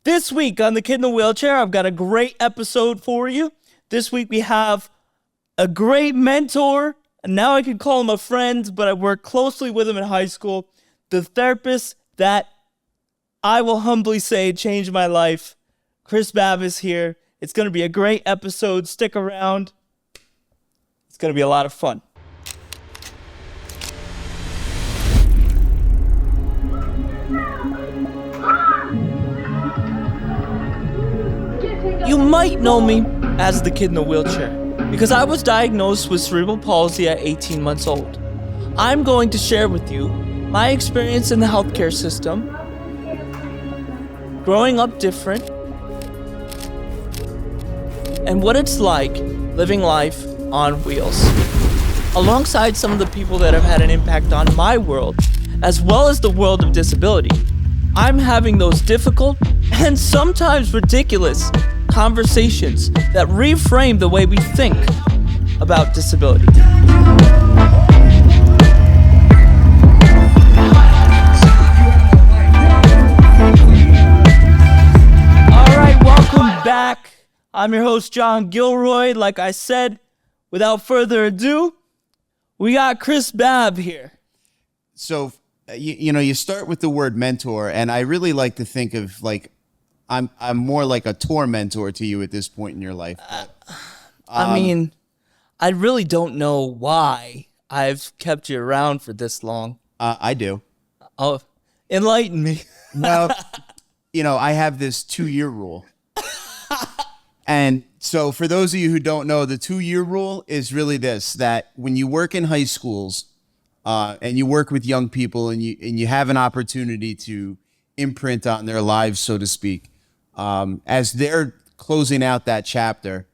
This week on The Kid in the Wheelchair, I've got a great episode for you. This week we have a great mentor, and now I can call him a friend, but I worked closely with him in high school. The therapist that I will humbly say changed my life. Chris Babb is here. It's going to be a great episode. Stick around. It's going to be a lot of fun. You might know me as the kid in the wheelchair because I was diagnosed with cerebral palsy at 18 months old. I'm going to share with you my experience in the healthcare system, growing up different, and what it's like living life on wheels. Alongside some of the people that have had an impact on my world, as well as the world of disability, I'm having those difficult and sometimes ridiculous conversations that reframe the way we think about disability. All right, welcome back. I'm your host, John Gilroy. Like I said, without further ado, we got Chris Babb here. So, you start with the word mentor, and I really like to think of like I'm more like a tour mentor to you at this point in your life. I mean, I really don't know why I've kept you around for this long. I do. Oh, enlighten me. Well, I have this 2-year rule. And so for those of you who don't know, the 2-year rule is really this, that when you work in high schools and you work with young people and you have an opportunity to imprint on their lives, so to speak, as they're closing out that chapter,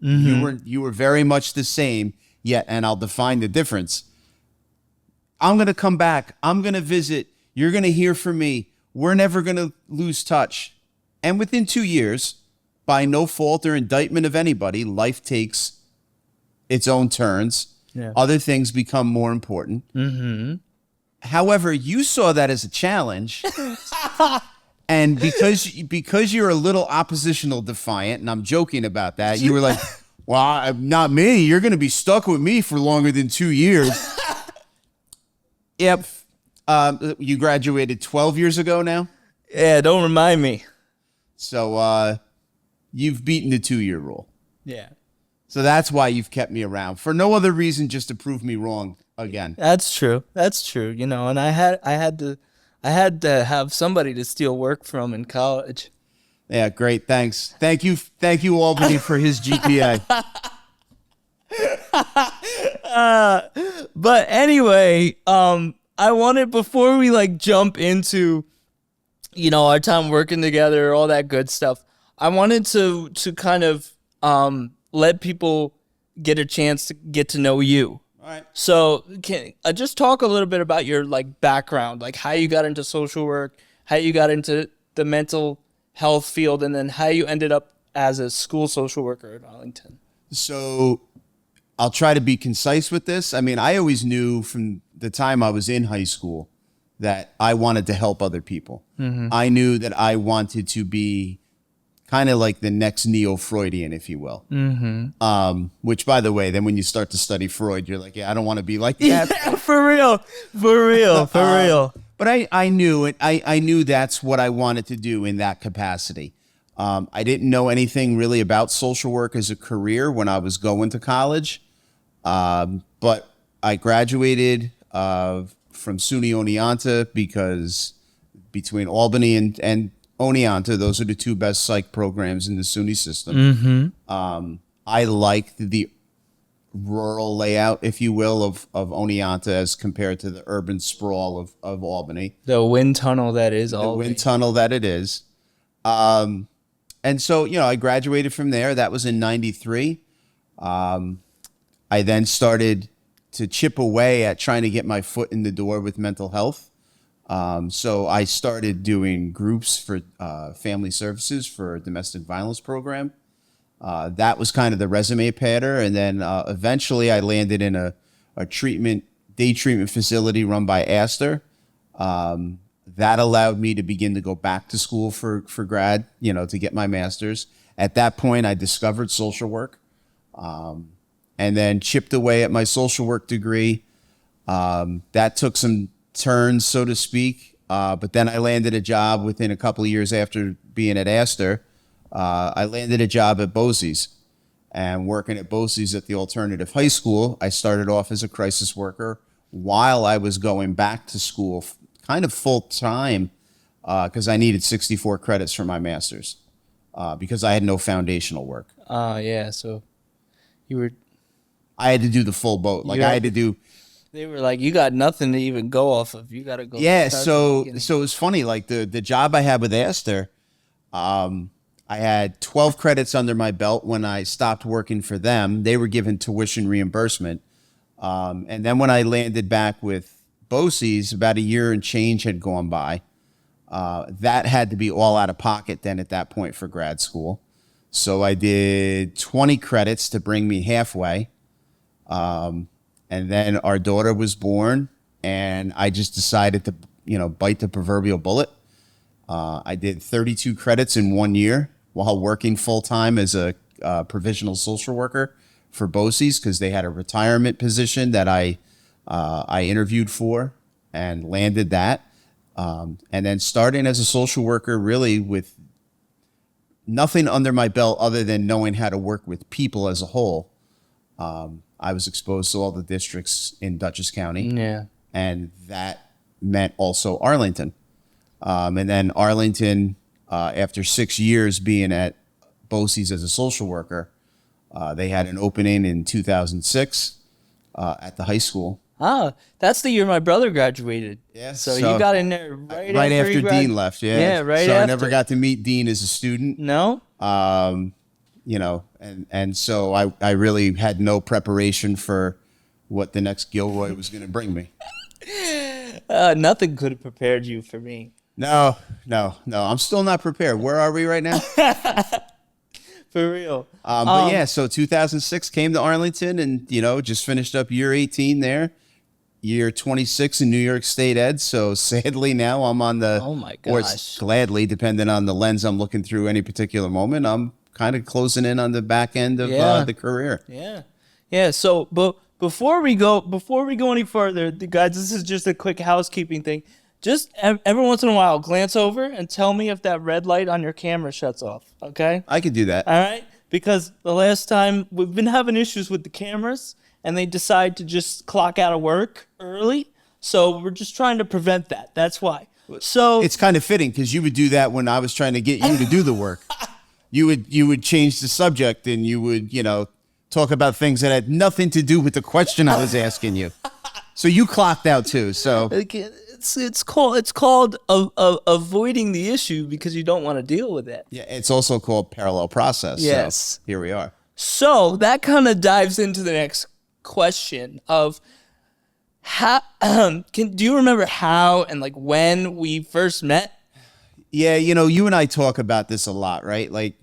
you were very much the same, yet, and I'll define the difference. I'm going to come back. I'm going to visit. You're going to hear from me. We're never going to lose touch. And within 2 years, by no fault or indictment of anybody, life takes its own turns. Yeah. Other things become more important. Mm-hmm. However, you saw that as a challenge. And because you're a little oppositional defiant, and I'm joking about that, you were like, well, not me. You're going to be stuck with me for longer than 2 years. Yep. You graduated 12 years ago now? Yeah, don't remind me. So you've beaten the 2-year rule. Yeah. So that's why you've kept me around. For no other reason, just to prove me wrong again. That's true. And I had to have somebody to steal work from in college. Yeah, great. Thanks. Thank you, Albany, for his GPA. But anyway, I wanted, before we jump into, our time working together, all that good stuff, I wanted to kind of let people get a chance to get to know you. All right. So can I just talk a little bit about your background, how you got into social work, how you got into the mental health field, and then how you ended up as a school social worker at Arlington. So I'll try to be concise with this. I mean, I always knew from the time I was in high school that I wanted to help other people. Mm-hmm. I knew that I wanted to be kind of like the next neo-Freudian, if you will. Mm-hmm. Which, by the way, then when you start to study Freud, you're like, yeah, I don't want to be like that. Yeah, for real. But I knew it. I knew that's what I wanted to do in that capacity. I didn't know anything really about social work as a career when I was going to college. But I graduated from SUNY Oneonta because between Albany and Oneonta, those are the two best psych programs in the SUNY system. Mm-hmm. I liked the rural layout, if you will, of Oneonta as compared to the urban sprawl of Albany. The wind tunnel that is Albany. The wind tunnel that it is. And so, I graduated from there. That was in 93. I then started to chip away at trying to get my foot in the door with mental health. So I started doing groups for family services for a domestic violence program. That was kind of the resume patter. And then eventually I landed in a day treatment facility run by Astor. That allowed me to begin to go back to school for grad, to get my master's. At that point, I discovered social work, and then chipped away at my social work degree. That took some turns, so to speak. But then I landed a job within a couple of years after being at Astor. I landed a job at Bosse's, and working at Bosse's at the alternative high school. I started off as a crisis worker while I was going back to school, kind of full time, because I needed 64 credits for my master's, because I had no foundational work. Yeah. So I had to do the full boat. Like, I had to do. They were like, you got nothing to even go off of. You got to go. Yeah. So it's funny. Like the job I had with Astor, I had 12 credits under my belt when I stopped working for them. They were given tuition reimbursement. And then when I landed back with Bosse's, about a year and change had gone by. That had to be all out of pocket then at that point for grad school. So I did 20 credits to bring me halfway. And then our daughter was born, and I just decided to, bite the proverbial bullet. I did 32 credits in 1 year while working full time as a provisional social worker for Bosse's, because they had a retirement position that I interviewed for and landed that. And then starting as a social worker, really with nothing under my belt other than knowing how to work with people as a whole. I was exposed to all the districts in Dutchess County. Yeah. And that meant also Arlington. And then Arlington, after 6 years being at Bosse's as a social worker, they had an opening in 2006 at the high school. That's the year my brother graduated. Yeah. So you got in there right after Dean left. Yeah. Yeah, right so after. I never got to meet Dean as a student. No? And so I really had no preparation for what the next Gilroy was going to bring me. Nothing could have prepared you for me. No. I'm still not prepared. Where are we right now? For real. But yeah, so 2006 came to Arlington and, just finished up year 18 there. Year 26 in New York State Ed. So sadly now I'm on the, oh my or gosh, gladly, depending on the lens I'm looking through any particular moment, I'm kind of closing in on the back end of the career. Yeah. So, but before we go any further, guys, this is just a quick housekeeping thing. Just every once in a while, glance over and tell me if that red light on your camera shuts off. Okay? I could do that. All right? Because the last time we've been having issues with the cameras, and they decide to just clock out of work early. So we're just trying to prevent that. That's why. So it's kind of fitting because you would do that when I was trying to get you to do the work. You would change the subject and you would, talk about things that had nothing to do with the question I was asking you. So you clocked out too. So it's called avoiding the issue because you don't want to deal with it. Yeah, it's also called parallel process. Yes. So here we are. So that kind of dives into the next question of how do you remember how and like when we first met? Yeah, you and I talk about this a lot, right? Like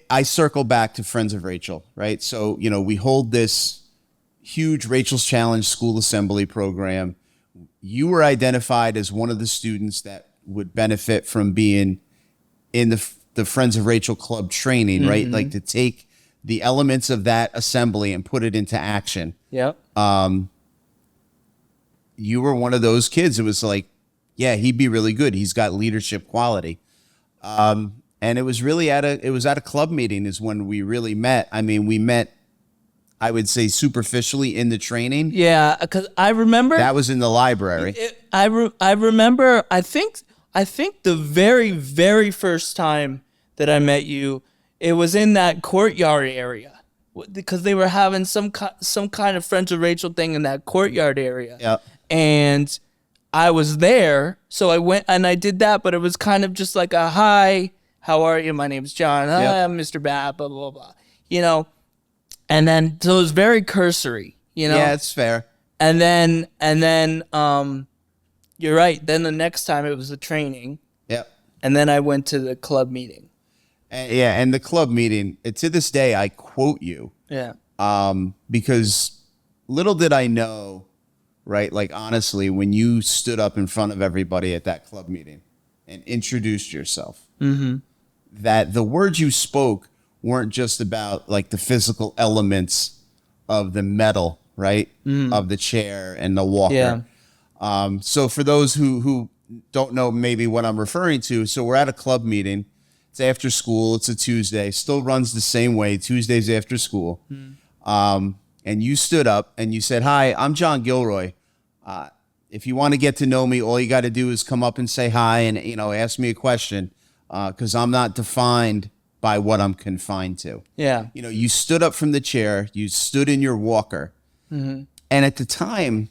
I circle back to Friends of Rachel, right? So, we hold this huge Rachel's Challenge school assembly program. You were identified as one of the students that would benefit from being in the Friends of Rachel Club training, right? Like to take the elements of that assembly and put it into action. Yeah. You were one of those kids. It was like, yeah, he'd be really good. He's got leadership quality. And it was really at a club meeting is when we really met. I mean, we met, I would say superficially in the training. Yeah. Cause I remember that was in the library. I remember, I think the very, very first time that I met you, it was in that courtyard area because they were having some kind of Friends of Rachel thing in that courtyard area. Yeah. And I was there, so I went and I did that, but it was kind of just like a hi, how are you? My name's John. Hi, I'm Mr. Babb, blah, blah, blah. And then so it was very cursory, Yeah, it's fair. And then you're right. Then the next time it was a training. Yep. And then I went to the club meeting. And the club meeting, to this day, I quote you. Yeah. Because little did I know right? Like, honestly, when you stood up in front of everybody at that club meeting and introduced yourself, that the words you spoke weren't just about like the physical elements of the metal, right? Of the chair and the walker. Yeah. So for those who don't know maybe what I'm referring to, so we're at a club meeting. It's after school. It's a Tuesday. Still runs the same way, Tuesdays after school. And you stood up and you said, "Hi, I'm John Gilroy. If you want to get to know me, all you got to do is come up and say hi and, ask me a question, because I'm not defined by what I'm confined to." Yeah. You stood up from the chair. You stood in your walker. And at the time,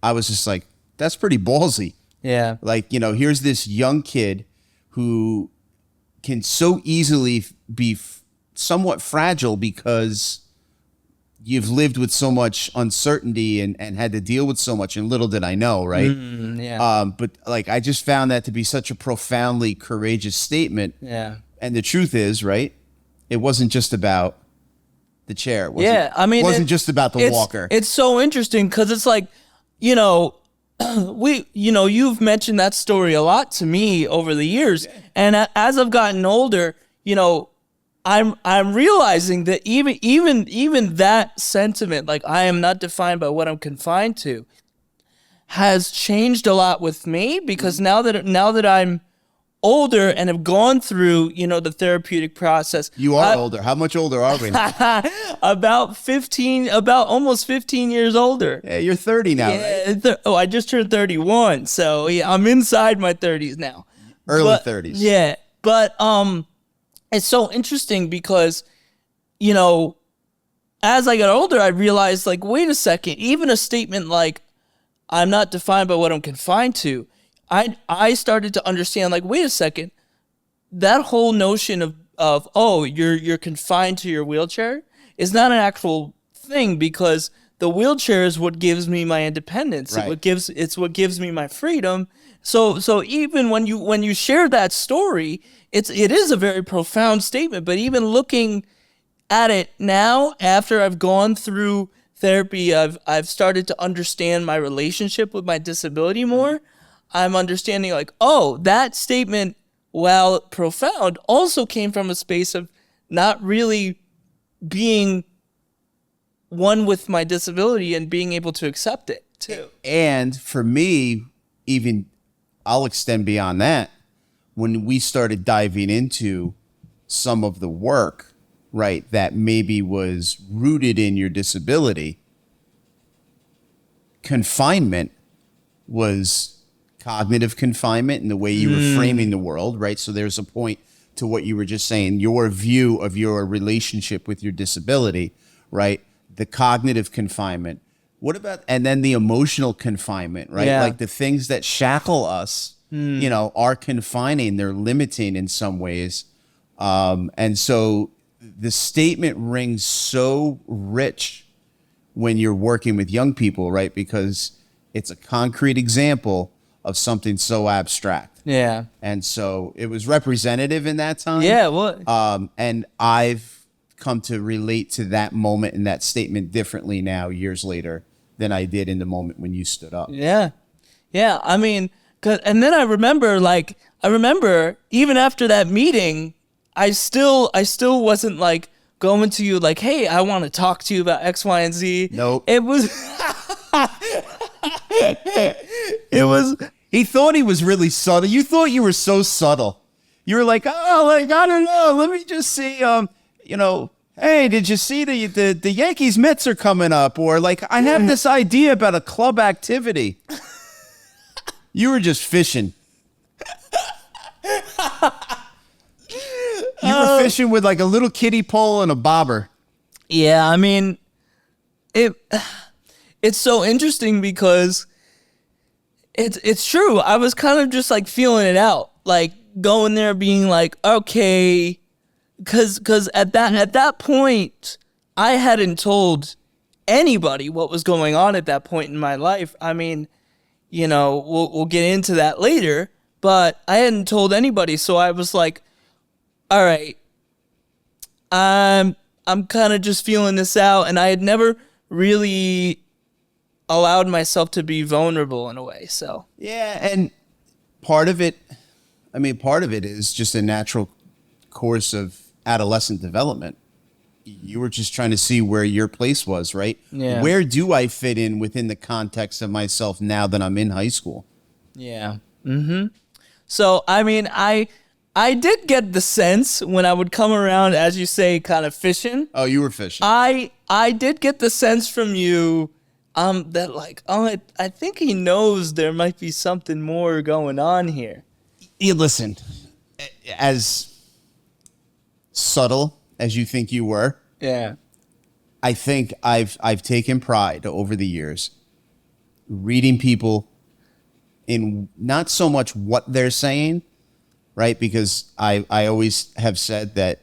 I was just like, that's pretty ballsy. Yeah. Like, here's this young kid who can so easily be somewhat fragile because you've lived with so much uncertainty and had to deal with so much, and little did I know, right? Yeah. But like, I just found that to be such a profoundly courageous statement. Yeah. And the truth is, right, it wasn't just about the chair. It wasn't just about the walker. It's so interesting because it's like, you've mentioned that story a lot to me over the years. Yeah. And as I've gotten older, I'm realizing that even that sentiment, like I am not defined by what I'm confined to, has changed a lot with me, because now that I'm older and have gone through, the therapeutic process. You are older. How much older are we now? about almost 15 years older. Yeah, you're 30 now, right? I just turned 31. So yeah, I'm inside my 30s now. Early 30s. Yeah. But it's so interesting because, as I got older, I realized, like, wait a second, even a statement like, I'm not defined by what I'm confined to, I started to understand, like, wait a second, that whole notion of you're confined to your wheelchair is not an actual thing, because the wheelchair is what gives me my independence. Right. It's what gives me my freedom. So even when you share that story, it is a very profound statement. But even looking at it now, after I've gone through therapy, I've started to understand my relationship with my disability more. I'm understanding, like, that statement, while profound, also came from a space of not really being one with my disability and being able to accept it too. And for me, even I'll extend beyond that. When we started diving into some of the work, right, that maybe was rooted in your disability, confinement was cognitive confinement in the way you were framing the world, right? So there's a point to what you were just saying, your view of your relationship with your disability, right? The cognitive confinement. What about, and then the emotional confinement, right? Yeah. Like the things that shackle us, are confining, they're limiting in some ways. And so the statement rings so rich when you're working with young people, right? Because it's a concrete example of something so abstract. Yeah. And so it was representative in that time. Yeah. What? And I've come to relate to that moment and that statement differently now, years later, than I did in the moment when you stood up. Yeah. Yeah. I mean, and then I remember even after that meeting, I still wasn't like going to you like, hey, I want to talk to you about X, Y, and Z. Nope. It was, He thought he was really subtle. You thought you were so subtle. You were like, I don't know. Let me just see, hey, did you see the Yankees Mets are coming up? Or like, I have this idea about a club activity. You were just fishing. You were fishing with like a little kiddie pole and a bobber. Yeah, I mean, it's so interesting because it's true. I was kind of just like feeling it out, like going there being like, okay, because at that point, I hadn't told anybody what was going on at that point in my life. I mean, we'll get into that later, but I hadn't told anybody, so I was like, all right, I'm kind of just feeling this out, and I had never really allowed myself to be vulnerable in a way. So Yeah, and part of it, is just a natural course of adolescent development. You were just trying to see where your place was, right? Yeah. Where do I fit in within the context of myself now that I'm in high school? yeah. So I mean, I did get the sense when I would come around, as you say, kind of fishing. Oh, you were fishing. I did get the sense from you that like, oh, I think he knows there might be something more going on here. Listen, as subtle as you think you were, Yeah. I think I've taken pride over the years reading people in not so much what they're saying, right? Because I always have said that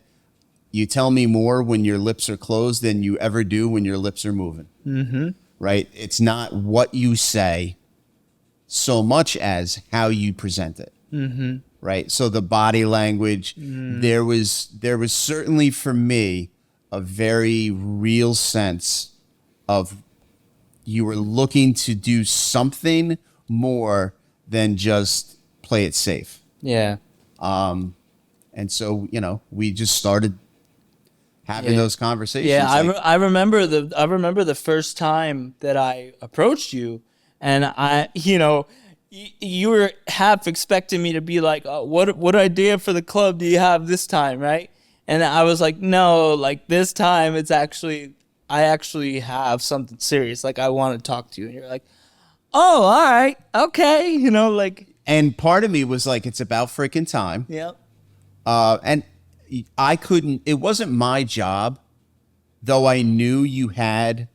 you tell me more when your lips are closed than you ever do when your lips are moving. Mm-hmm. Right? It's not what you say so much as how you present it. Mm-hmm. Right? So the body language, there was certainly for me a very real sense of you were looking to do something more than just play it safe. Yeah. And so, we just started having those conversations. Yeah, I remember the first time that I approached you, and you were half expecting me to be like, oh, what idea for the club do you have this time, right? And I was like, no, like this time I actually have something serious. Like I want to talk to you, and you're like, oh, all right, okay, like. And part of me was like, it's about freaking time. Yeah. And I couldn't, it wasn't my job, though I knew you had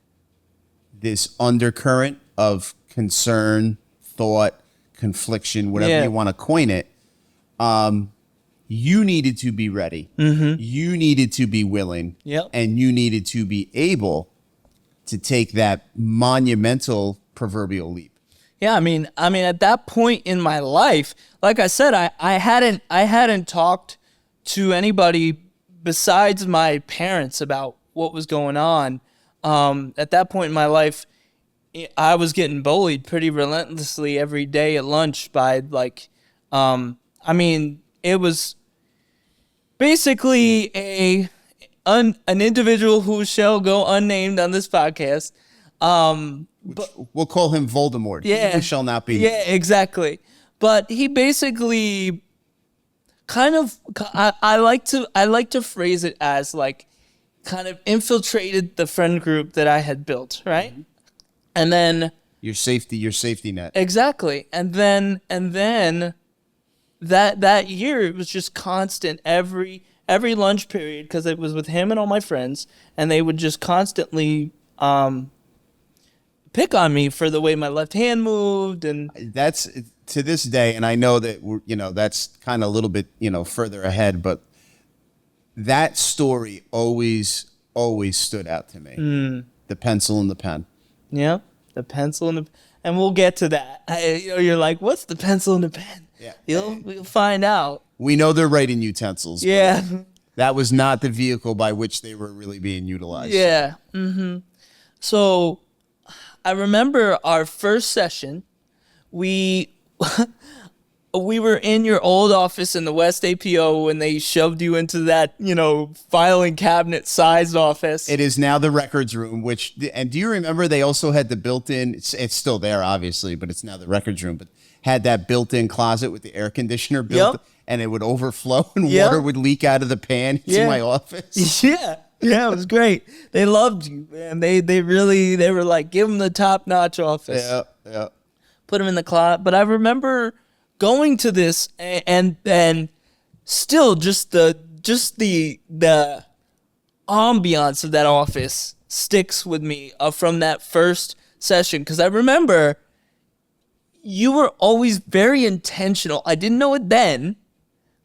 this undercurrent of concern, thought, confliction, whatever you want to coin it. You needed to be ready. Mm-hmm. You needed to be willing. Yep. And you needed to be able to take that monumental proverbial leap. Yeah, I mean, at that point in my life, like I said, I hadn't talked to anybody besides my parents about what was going on. At that point in my life, I was getting bullied pretty relentlessly every day at lunch by it was basically an individual who shall go unnamed on this podcast. We'll call him Voldemort. Yeah. He shall not be. Yeah, exactly. But he basically kind of, I like to phrase it as like kind of infiltrated the friend group that I had built, right? Mm-hmm. And then your safety net. Exactly. And then that year it was just constant every lunch period, because it was with him and all my friends, and they would just constantly pick on me for the way my left hand moved. And that's to this day, and I know that that's kind of a little bit further ahead, but that story always stood out to me. The pencil and the pen. Yeah, the pencil and we'll get to that. You're like, what's the pencil and the pen? Yeah, we'll find out. We know they're writing utensils. Yeah, that was not the vehicle by which they were really being utilized. Yeah. Mm-hmm. So I remember our first session. We were in your old office in the West APO when they shoved you into that, filing cabinet sized office. It is now the records room, and do you remember they also had the built-in, it's still there obviously, but it's now the records room, but had that built-in closet with the air conditioner built, and it would overflow and water would leak out of the pan into my office. Yeah, it was great. They loved you, man. They were like, give them the top-notch office. Yeah. Put them in the closet. But I remember going to this and still just the ambiance of that office sticks with me from that first session, because I remember you were always very intentional. I didn't know it then,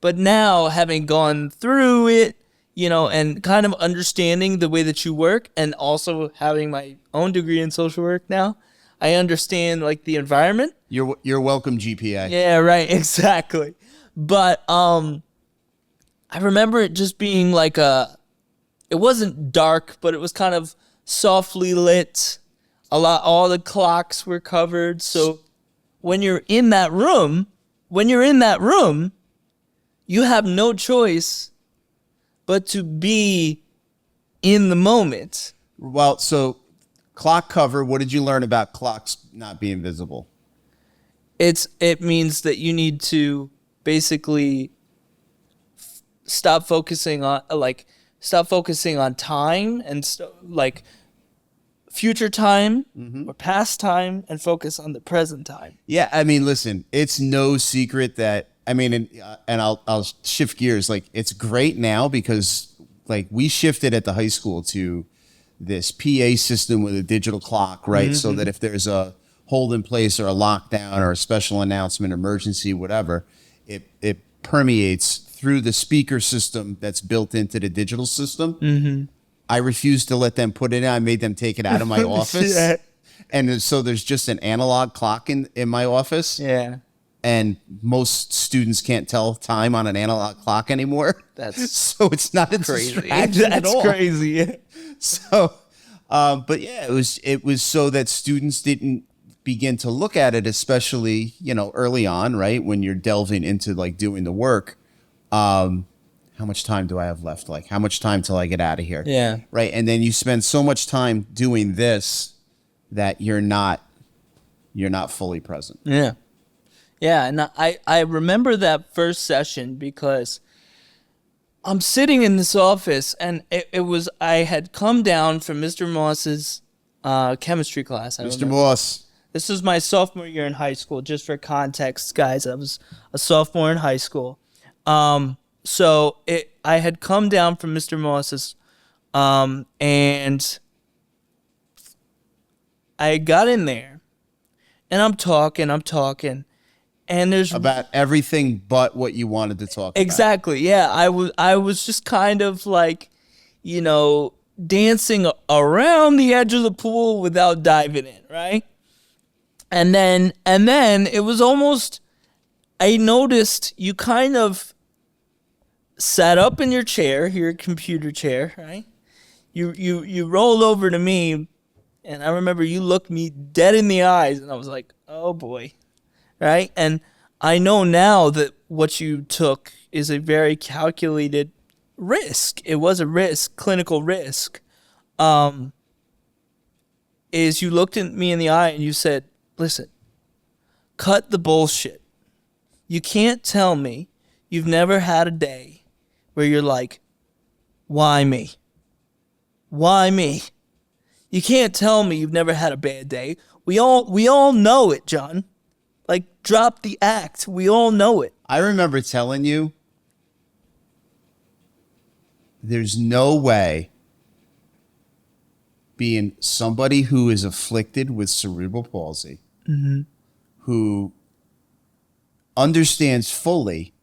but now having gone through it, and kind of understanding the way that you work, and also having my own degree in social work now, I understand like the environment. You're welcome, GPA. Yeah, right, exactly. But I remember it just being like it wasn't dark, but it was kind of softly lit. all the clocks were covered. So when you're in that room, you have no choice but to be in the moment. Well, so clock cover, what did you learn about clocks not being visible? It means that you need to basically stop focusing on time and like future time or past time and focus on the present time. Yeah, I mean, listen, it's no secret that, I mean, and I'll shift gears. Like, it's great now because like we shifted at the high school to this PA system with a digital clock, right? So that if there's a hold in place or a lockdown or a special announcement, emergency, whatever, it permeates through the speaker system that's built into the digital system. I refused to let them put it in. I made them take it out of my office. Yeah. And so there's just an analog clock in my office. Yeah. And most students can't tell time on an analog clock anymore. So it's not a Crazy. distraction at That's all. crazy. So, but yeah, it was so that students didn't begin to look at it, especially, early on, right? When you're delving into like doing the work. How much time do I have left? Like, how much time till I get out of here? Yeah. Right. And then you spend so much time doing this that you're not fully present. Yeah. Yeah. And I remember that first session because I'm sitting in this office and I had come down from Mr. Moss's chemistry class. Mr. Moss. This was my sophomore year in high school. Just for context, guys, I was a sophomore in high school. So I had come down from Mr. Moss's, and I got in there, and I'm talking, and there's About everything but what you wanted to talk about. exactly, yeah. I was just kind of like, dancing around the edge of the pool without diving in, right? And then it was almost, I noticed you kind of sat up in your chair, your computer chair, right? You rolled over to me, and I remember you looked me dead in the eyes, and I was like, oh boy, right? And I know now that what you took is a very calculated risk. It was a risk, clinical risk. Is you looked at me in the eye and you said, listen, cut the bullshit. You can't tell me you've never had a day where you're like, why me? Why me? You can't tell me you've never had a bad day. We all know it, John. Like, drop the act. We all know it. I remember telling you, there's no way being somebody who is afflicted with cerebral palsy, who understands fully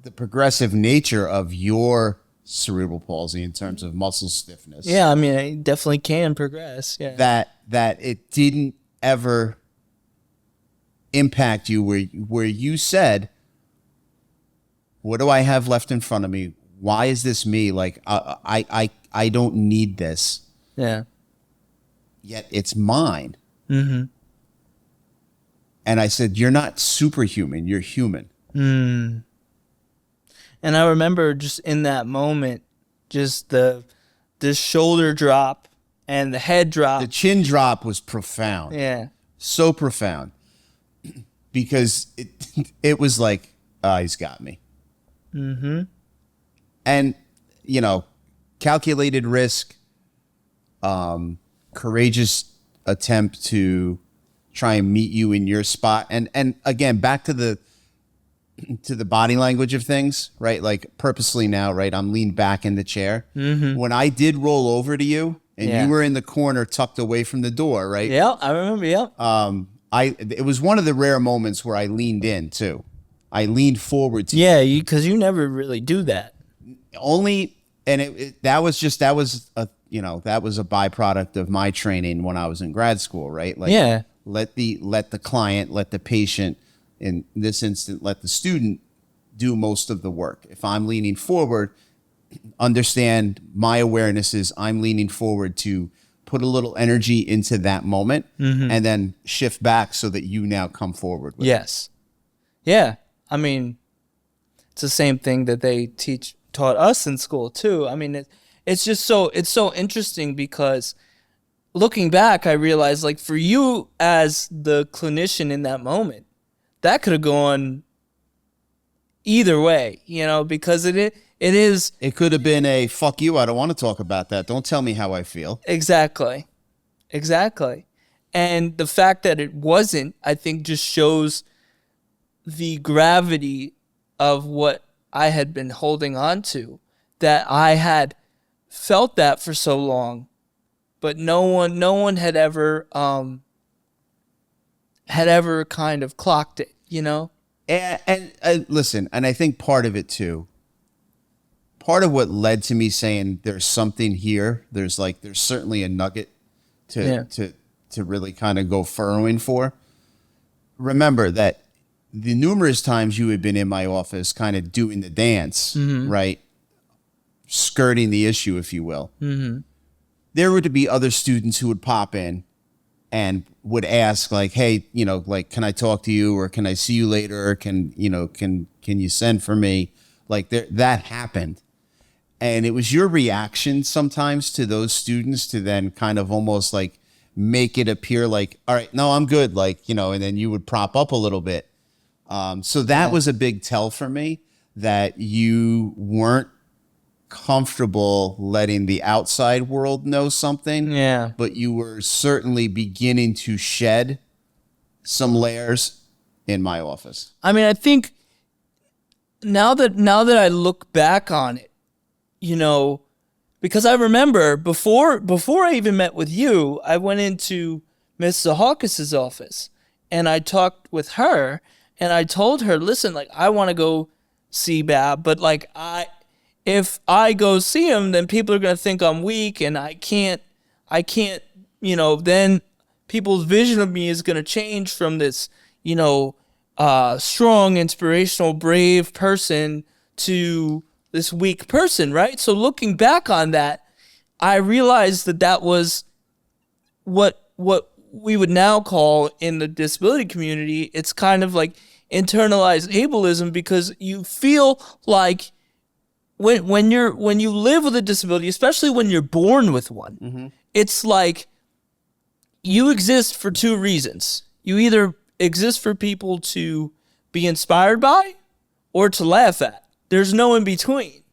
the progressive nature of your cerebral palsy in terms of muscle stiffness. Yeah, I mean, it definitely can progress. Yeah. That it didn't ever impact you where you said, what do I have left in front of me? Why is this me? Like, I don't need this. Yeah. Yet it's mine. And I said, you're not superhuman. You're human. And I remember just in that moment, just the shoulder drop and the head drop. The chin drop was profound. Yeah. So profound. Because it was like, he's got me. And, calculated risk, courageous attempt to try and meet you in your spot. And again, back to the body language of things, right? Like, purposely now, right? I'm leaned back in the chair. When I did roll over to you and you were in the corner tucked away from the door, right? Yeah, I remember, yeah. It was one of the rare moments where I leaned in too. I leaned forward to Yeah, because you never really do that. only, and that was a byproduct of my training when I was in grad school, right? Like, Yeah. let the client, let the patient, in this instant, let the student do most of the work. If I'm leaning forward, understand my awareness is I'm leaning forward to put a little energy into that moment and then shift back so that you now come forward with it. Yes. Yeah. I mean, it's the same thing that they taught us in school too. I mean, it's so interesting because looking back, I realized, like, for you as the clinician in that moment, that could have gone either way, because it is It could have been a fuck you. I don't want to talk about that. Don't tell me how I feel. exactly. And the fact that it wasn't, I think, just shows the gravity of what I had been holding on to, that I had felt that for so long, but no one had ever kind of clocked it, And listen, and I think part of it too, part of what led to me saying there's something here, there's certainly a nugget to really kind of go furrowing for. Remember that the numerous times you had been in my office kind of doing the dance, right? Skirting the issue, if you will. There would be other students who would pop in and would ask, like, hey, can I talk to you, or can I see you later, or can you send for me? Like, that happened. And it was your reaction sometimes to those students to then kind of almost like make it appear like, all right, no, I'm good. Like, and then you would prop up a little bit. So that was a big tell for me, that you weren't comfortable letting the outside world know something. Yeah. But you were certainly beginning to shed some layers in my office. I mean, I think now that I look back on it, because I remember before I even met with you, I went into Miss Zahakis's office and I talked with her and I told her, listen, like, I want to go see Babb, but like, if I go see him, then people are going to think I'm weak and I can't, then people's vision of me is going to change from this, strong, inspirational, brave person to this weak person, right? So looking back on that, I realized that was what we would now call in the disability community, it's kind of like internalized ableism, because you feel like when you live with a disability, especially when you're born with one, it's like you exist for two reasons. You either exist for people to be inspired by or to laugh at. There's no in between,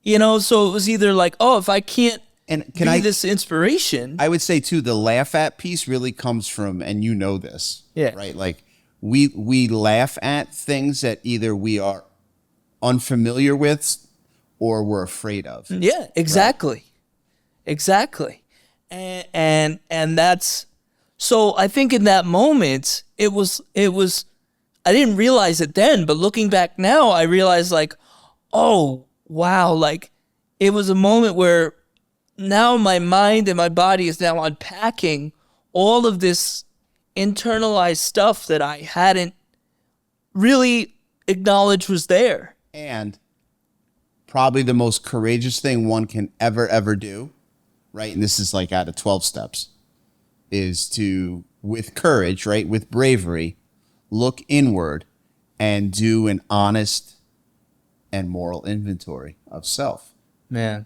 so it was either like, oh, if I can't be this inspiration. I would say too, the laugh at piece really comes from, and this, right? Like we laugh at things that either we are unfamiliar with or we're afraid of. Yeah, exactly. Right? Exactly. And that's, so I think in that moment, it was, I didn't realize it then, but looking back now, I realized, like, oh, wow, like, it was a moment where now my mind and my body is now unpacking all of this internalized stuff that I hadn't really acknowledged was there. And probably the most courageous thing one can ever do, right? And this is like out of 12 steps, is to, with courage, right, with bravery, look inward and do an honest and moral inventory of self. Man.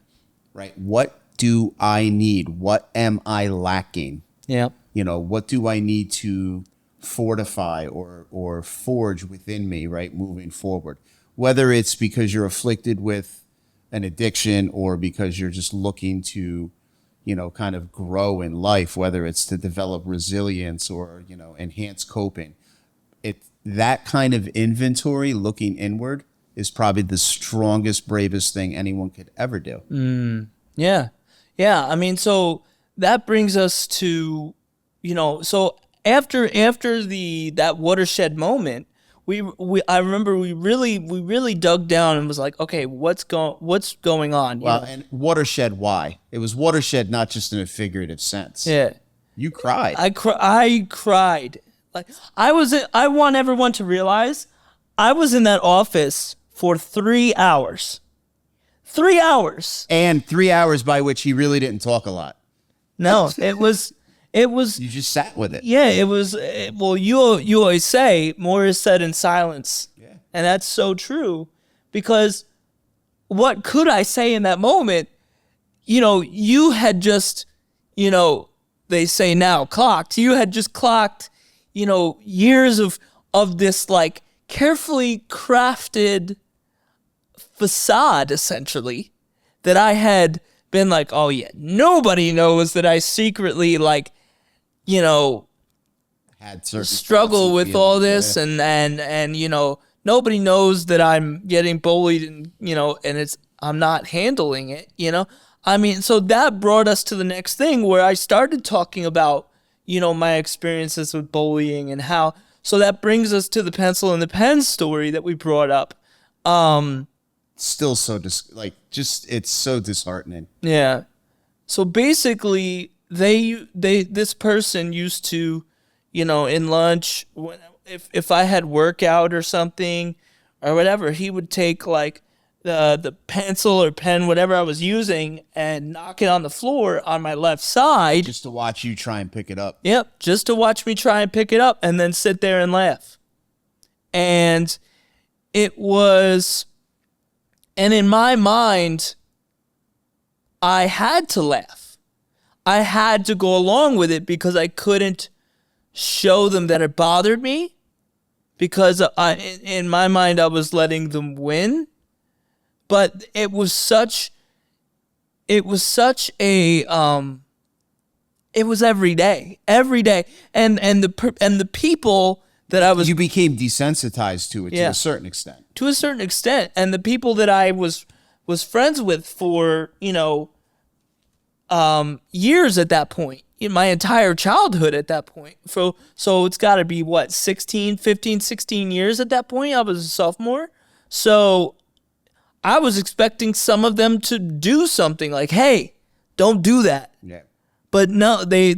Right? What do I need? What am I lacking? Yeah. What do I need to fortify or forge within me, right, moving forward? Whether it's because you're afflicted with an addiction or because you're just looking to, kind of grow in life, whether it's to develop resilience or, enhance coping. That kind of inventory, looking inward, is probably the strongest, bravest thing anyone could ever do. Yeah. Yeah. I mean, so that brings us to, so after that watershed moment, I remember we really dug down and was like, okay, what's going on? Well, and watershed, why? It was watershed, not just in a figurative sense. Yeah. You cried. I cried. Like, I want everyone to realize I was in that office for 3 hours. 3 hours. And 3 hours by which he really didn't talk a lot. No, it was. You just sat with it. Yeah, it was. Well, you always say more is said in silence, and that's so true, because what could I say in that moment? You had just, they say now clocked. You had just clocked, years of this like carefully crafted facade, essentially, that I had been like, oh yeah, nobody knows that I secretly like, Had certain struggle with all this, yeah. and nobody knows that I'm getting bullied, and I'm not handling it. I mean, so that brought us to the next thing where I started talking about my experiences with bullying and how. So that brings us to the pencil and the pen story that we brought up. Still so it's so disheartening. Yeah. So basically, this person used to, in lunch, if I had workout or something or whatever, he would take like the pencil or pen, whatever I was using, and knock it on the floor on my left side. Just to watch you try and pick it up. Yep, just to watch me try and pick it up and then sit there and laugh. And in my mind, I had to laugh. I had to go along with it because I couldn't show them that it bothered me, because in my mind I was letting them win. But it was such a it was every day, and the people that I was, You became desensitized to it to a certain extent. and the people that I was friends with for years at that point, in my entire childhood at that point. So it's got to be what, 16 years at that point. I was a sophomore. So I was expecting some of them to do something like, hey, don't do that. Yeah. But no, they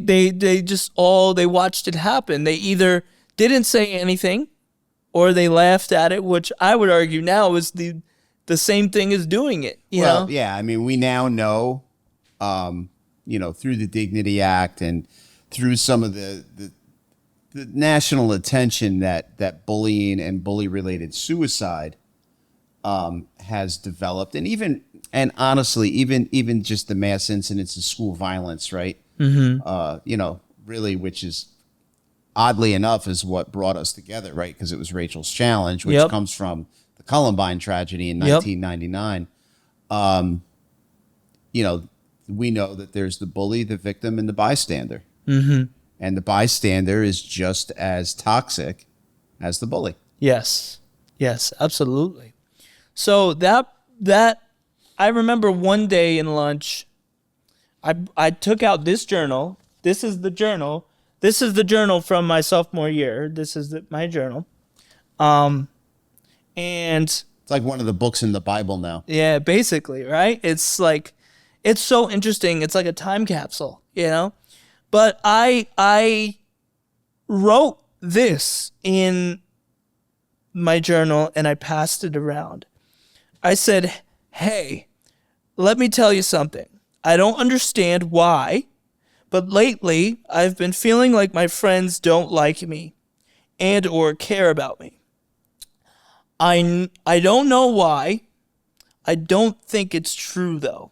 watched it happen. They either didn't say anything or they laughed at it, which I would argue now is the same thing as doing it. You know? Yeah. I mean, we now know, through the Dignity Act and through some of the national attention that bullying and bully-related suicide has developed, and honestly, even just the mass incidents of school violence, right? Mm-hmm. Really, which is oddly enough is what brought us together, right? Because it was Rachel's challenge, which comes from the Columbine tragedy in 1999. We know that there's the bully, the victim, and the bystander. Mm-hmm. And the bystander is just as toxic as the bully. Yes, absolutely. So that I remember one day in lunch, I took out this journal. This is the journal. This is the journal from my sophomore year. This is my journal. And it's like one of the books in the Bible now. Yeah, basically, right? It's like, it's so interesting. It's like a time capsule, But I wrote this in my journal and I passed it around. I said, hey, let me tell you something. I don't understand why, but lately I've been feeling like my friends don't like me and or care about me. I don't know why. I don't think it's true, though.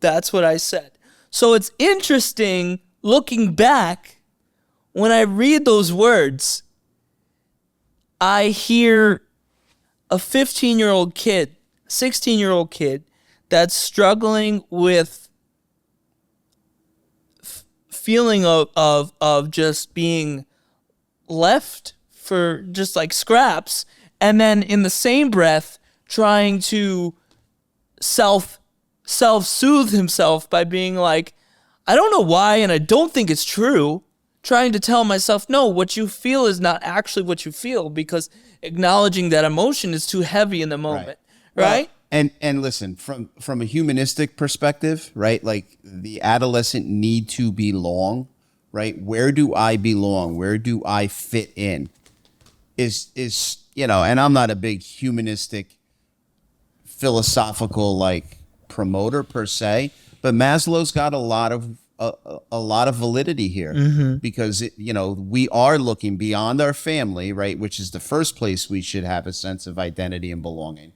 That's what I said. So it's interesting looking back, when I read those words, I hear a 15-year-old kid, 16-year-old kid that's struggling with feeling of just being left for just like scraps, and then in the same breath trying to self-soothe himself by being like, I don't know why, and I don't think it's true, trying to tell myself, no, what you feel is not actually what you feel, because acknowledging that emotion is too heavy in the moment, right? And listen, from a humanistic perspective, right? Like the adolescent need to belong, right? Where do I belong? Where do I fit in? Is and I'm not a big humanistic philosophical like promoter per se, but Maslow's got a lot of a lot of validity here because, we are looking beyond our family, right? Which is the first place we should have a sense of identity and belonging.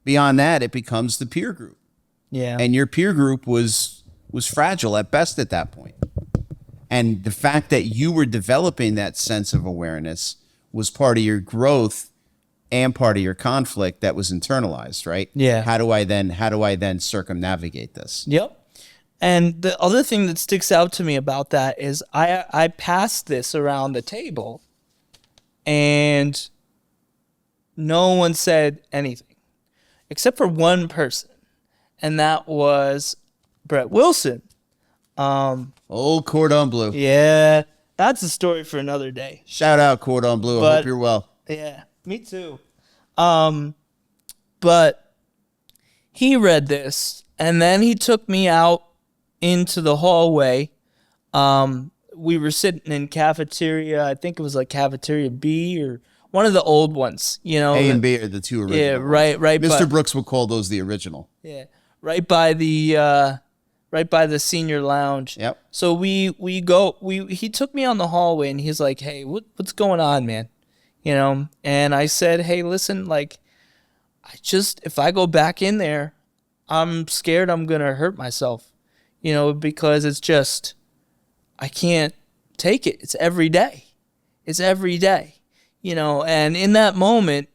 Beyond that, it becomes the peer group. Yeah. And your peer group was fragile at best at that point. And the fact that you were developing that sense of awareness was part of your growth and part of your conflict that was internalized, right? Yeah. How do I then circumnavigate this? Yep. And the other thing that sticks out to me about that is I passed this around the table and no one said anything except for one person. And that was Brett Wilson. Old Cordon Bleu. Yeah, that's a story for another day. Shout out Cordon Bleu. I hope you're well. Yeah, me too. But he read this and then he took me out into the hallway. We were sitting in cafeteria. I think it was like cafeteria B or one of the old ones, A and B are the two original. Yeah, right. Mr. Brooks would call those the original. Yeah, right by the senior lounge. Yep. So he took me on the hallway and he's like, "Hey, what's going on, man?" And I said, "Hey, listen, like, if I go back in there, I'm scared I'm gonna hurt myself, because it's just, I can't take it. It's every day. And in that moment,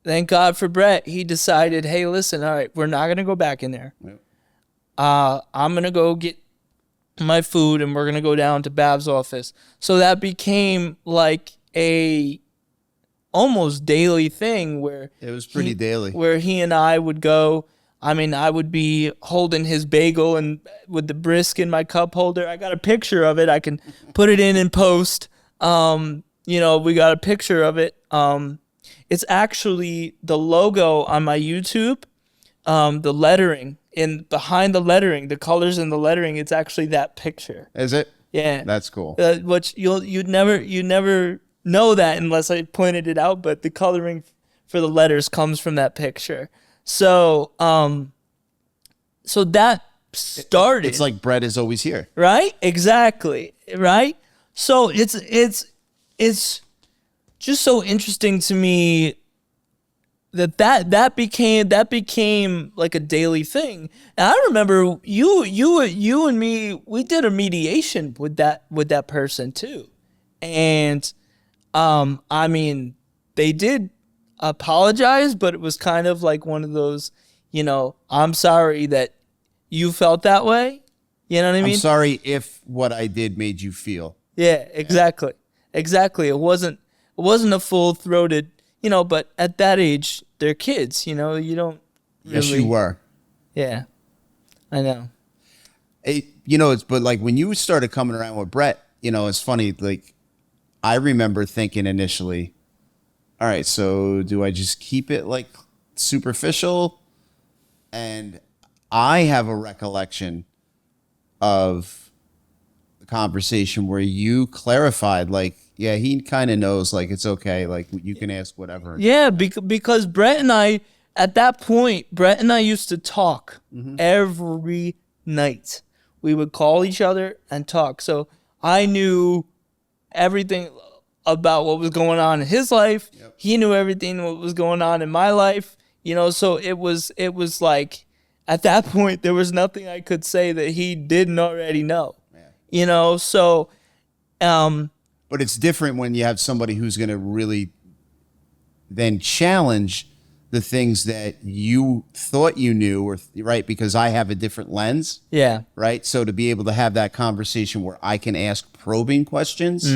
thank God for Brett, he decided, hey, listen, all right, we're not going to go back in there. Yep. I'm going to go get my food and we're going to go down to Bab's office. So that became like a almost daily thing where it was pretty daily, where he and I would go. I mean, I would be holding his bagel and with the brisk in my cup holder. I got a picture of it. I can put it in post. We got a picture of it. It's actually the logo on my YouTube, the lettering, and behind the lettering, the colors in the lettering, it's actually that picture. Is it? Yeah. That's cool. Which you'd never know that unless I pointed it out, but the coloring for the letters comes from that picture. So that started. It's like Brett is always here. Right? Exactly. Right? So it's just so interesting to me that became like a daily thing. And I remember you and me, we did a mediation with that person too. And I mean, they did apologize, but it was kind of like one of those, I'm sorry that you felt that way. You know what I mean? I'm sorry if what I did made you feel. Yeah, exactly. Exactly. It wasn't a full-throated, but at that age, they're kids, you don't really... Yes, you were. Yeah, I know. But like when you started coming around with Brett, it's funny, like I remember thinking initially, all right, so do I just keep it like superficial? And I have a recollection of the conversation where you clarified, like, yeah, he kind of knows, like, it's okay, like you can ask whatever. Yeah, because Brett and I, at that point, Brett and I used to talk every night. We would call each other and talk. So I knew everything about what was going on in his life. Yep. He knew everything what was going on in my life. So it was like at that point there was nothing I could say that he didn't already know. Yeah. But it's different when you have somebody who's going to really then challenge the things that you thought you knew, or right, because I have a different lens. Yeah. Right. So to be able to have that conversation where I can ask probing questions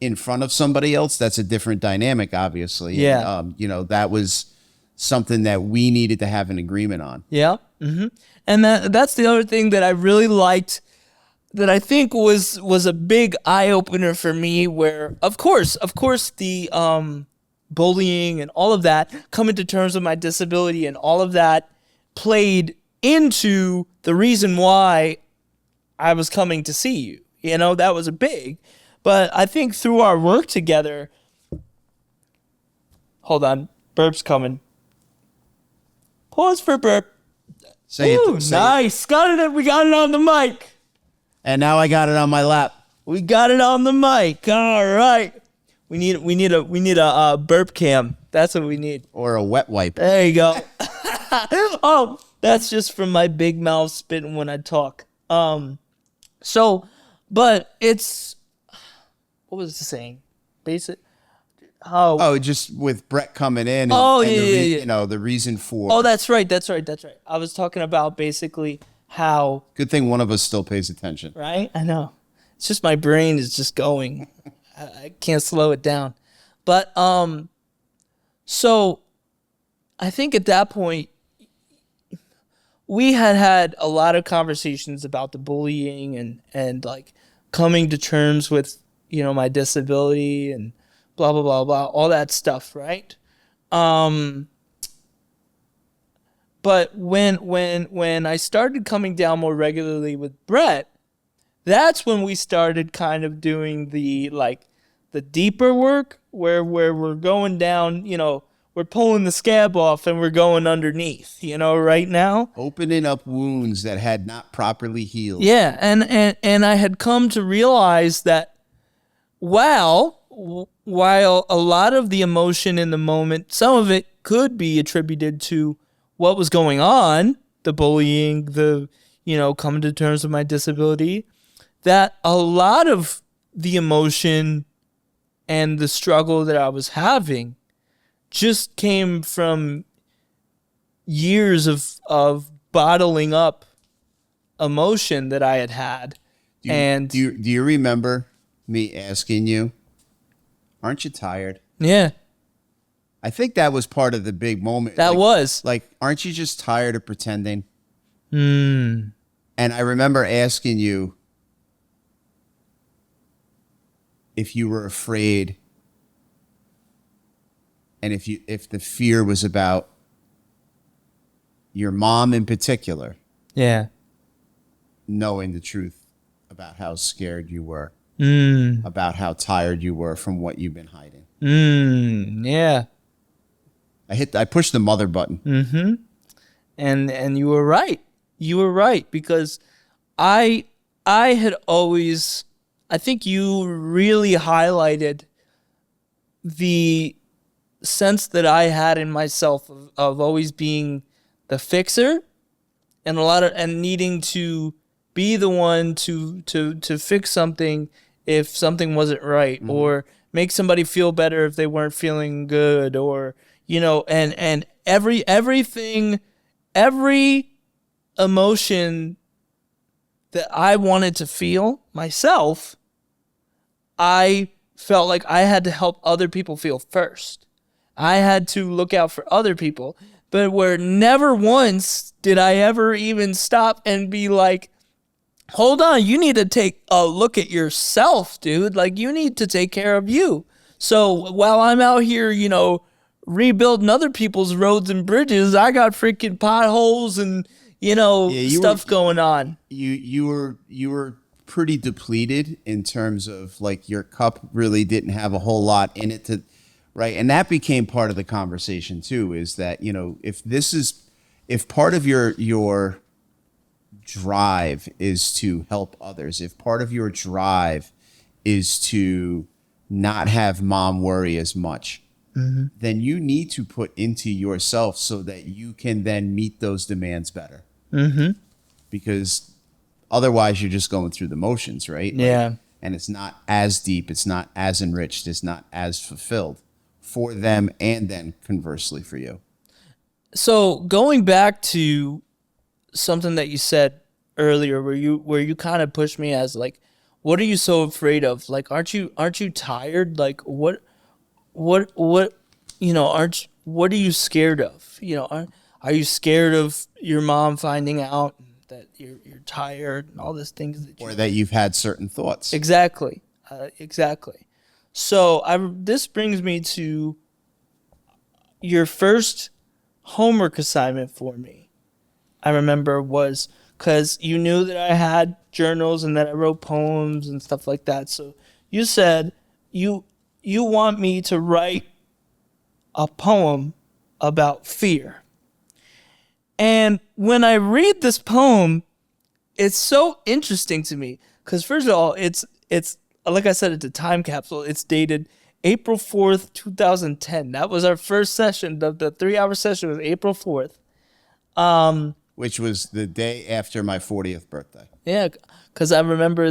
in front of somebody else, that's a different dynamic, obviously. Yeah. And, that was something that we needed to have an agreement on. Yeah. Mm-hmm. And that's the other thing that I really liked, that I think was a big eye opener for me, where of course the bullying and all of that, coming to terms with my disability and all of that played into the reason why I was coming to see you. That was a big, but I think through our work together, hold on, burp's coming. Pause for burp. Say Ooh, it. Nice. We got it on the mic. And now I got it on my lap. We got it on the mic. All right. We need a burp cam. That's what we need. Or a wet wipe. There you go. Oh, that's just from my big mouth spitting when I talk. But it's, what was the saying? Basic. Oh, just with Brett coming in. And the reason for. Oh, that's right. I was talking about basically how. Good thing one of us still pays attention. Right? I know. It's just my brain is just going. I can't slow it down. But so I think at that point we had a lot of conversations about the bullying and like coming to terms with, my disability and blah blah blah blah, all that stuff, right? But when I started coming down more regularly with Brett, that's when we started kind of doing the deeper work where we're going down, we're pulling the scab off and we're going underneath, right now. Opening up wounds that had not properly healed. Yeah, and I had come to realize that while a lot of the emotion in the moment, some of it could be attributed to what was going on, the bullying, the, coming to terms with my disability, that a lot of the emotion and the struggle that I was having just came from years of bottling up emotion that I had. Do you remember me asking you, aren't you tired? Yeah. I think that was part of the big moment. That was. Like, aren't you just tired of pretending? And I remember asking you if you were afraid and if the fear was about your mom in particular. Yeah. Knowing the truth about how scared you were. About how tired you were from what you've been hiding. Yeah. I pushed the mother button. And you were right. You were right, because I had always, I think you really highlighted the sense that I had in myself of always being the fixer and needing to be the one to fix something if something wasn't right, or make somebody feel better if they weren't feeling good, or and every emotion that I wanted to feel myself, I felt like I had to help other people feel first. I had to look out for other people, but where never once did I ever even stop and be like, hold on, you need to take a look at yourself, dude. Like, you need to take care of you. So while I'm out here, rebuilding other people's roads and bridges, I got freaking potholes and, stuff going on. You were pretty depleted in terms of, like, your cup really didn't have a whole lot in it right? And that became part of the conversation too, is that, if part of your drive is to help others, if part of your drive is to not have mom worry as much, then you need to put into yourself so that you can then meet those demands better. Because otherwise you're just going through the motions, right? Yeah. And it's not as deep, it's not as enriched, it's not as fulfilled for them, and then conversely for you. So going back to something that you said earlier, where you kind of pushed me as like, what are you so afraid of? Like, aren't you tired? Like, what what are you scared of? Are you scared of your mom finding out that you're tired and all these things that you've had certain thoughts? Exactly. So this brings me to your first homework assignment for me. I remember was because you knew that I had journals and that I wrote poems and stuff like that. So you said you want me to write a poem about fear. And when I read this poem, it's so interesting to me Because first of all, it's like I said, it's a time capsule. It's dated April 4th, 2010. That was our first session. The 3-hour session was April 4th. Which was the day after my 40th birthday. Yeah, because I remember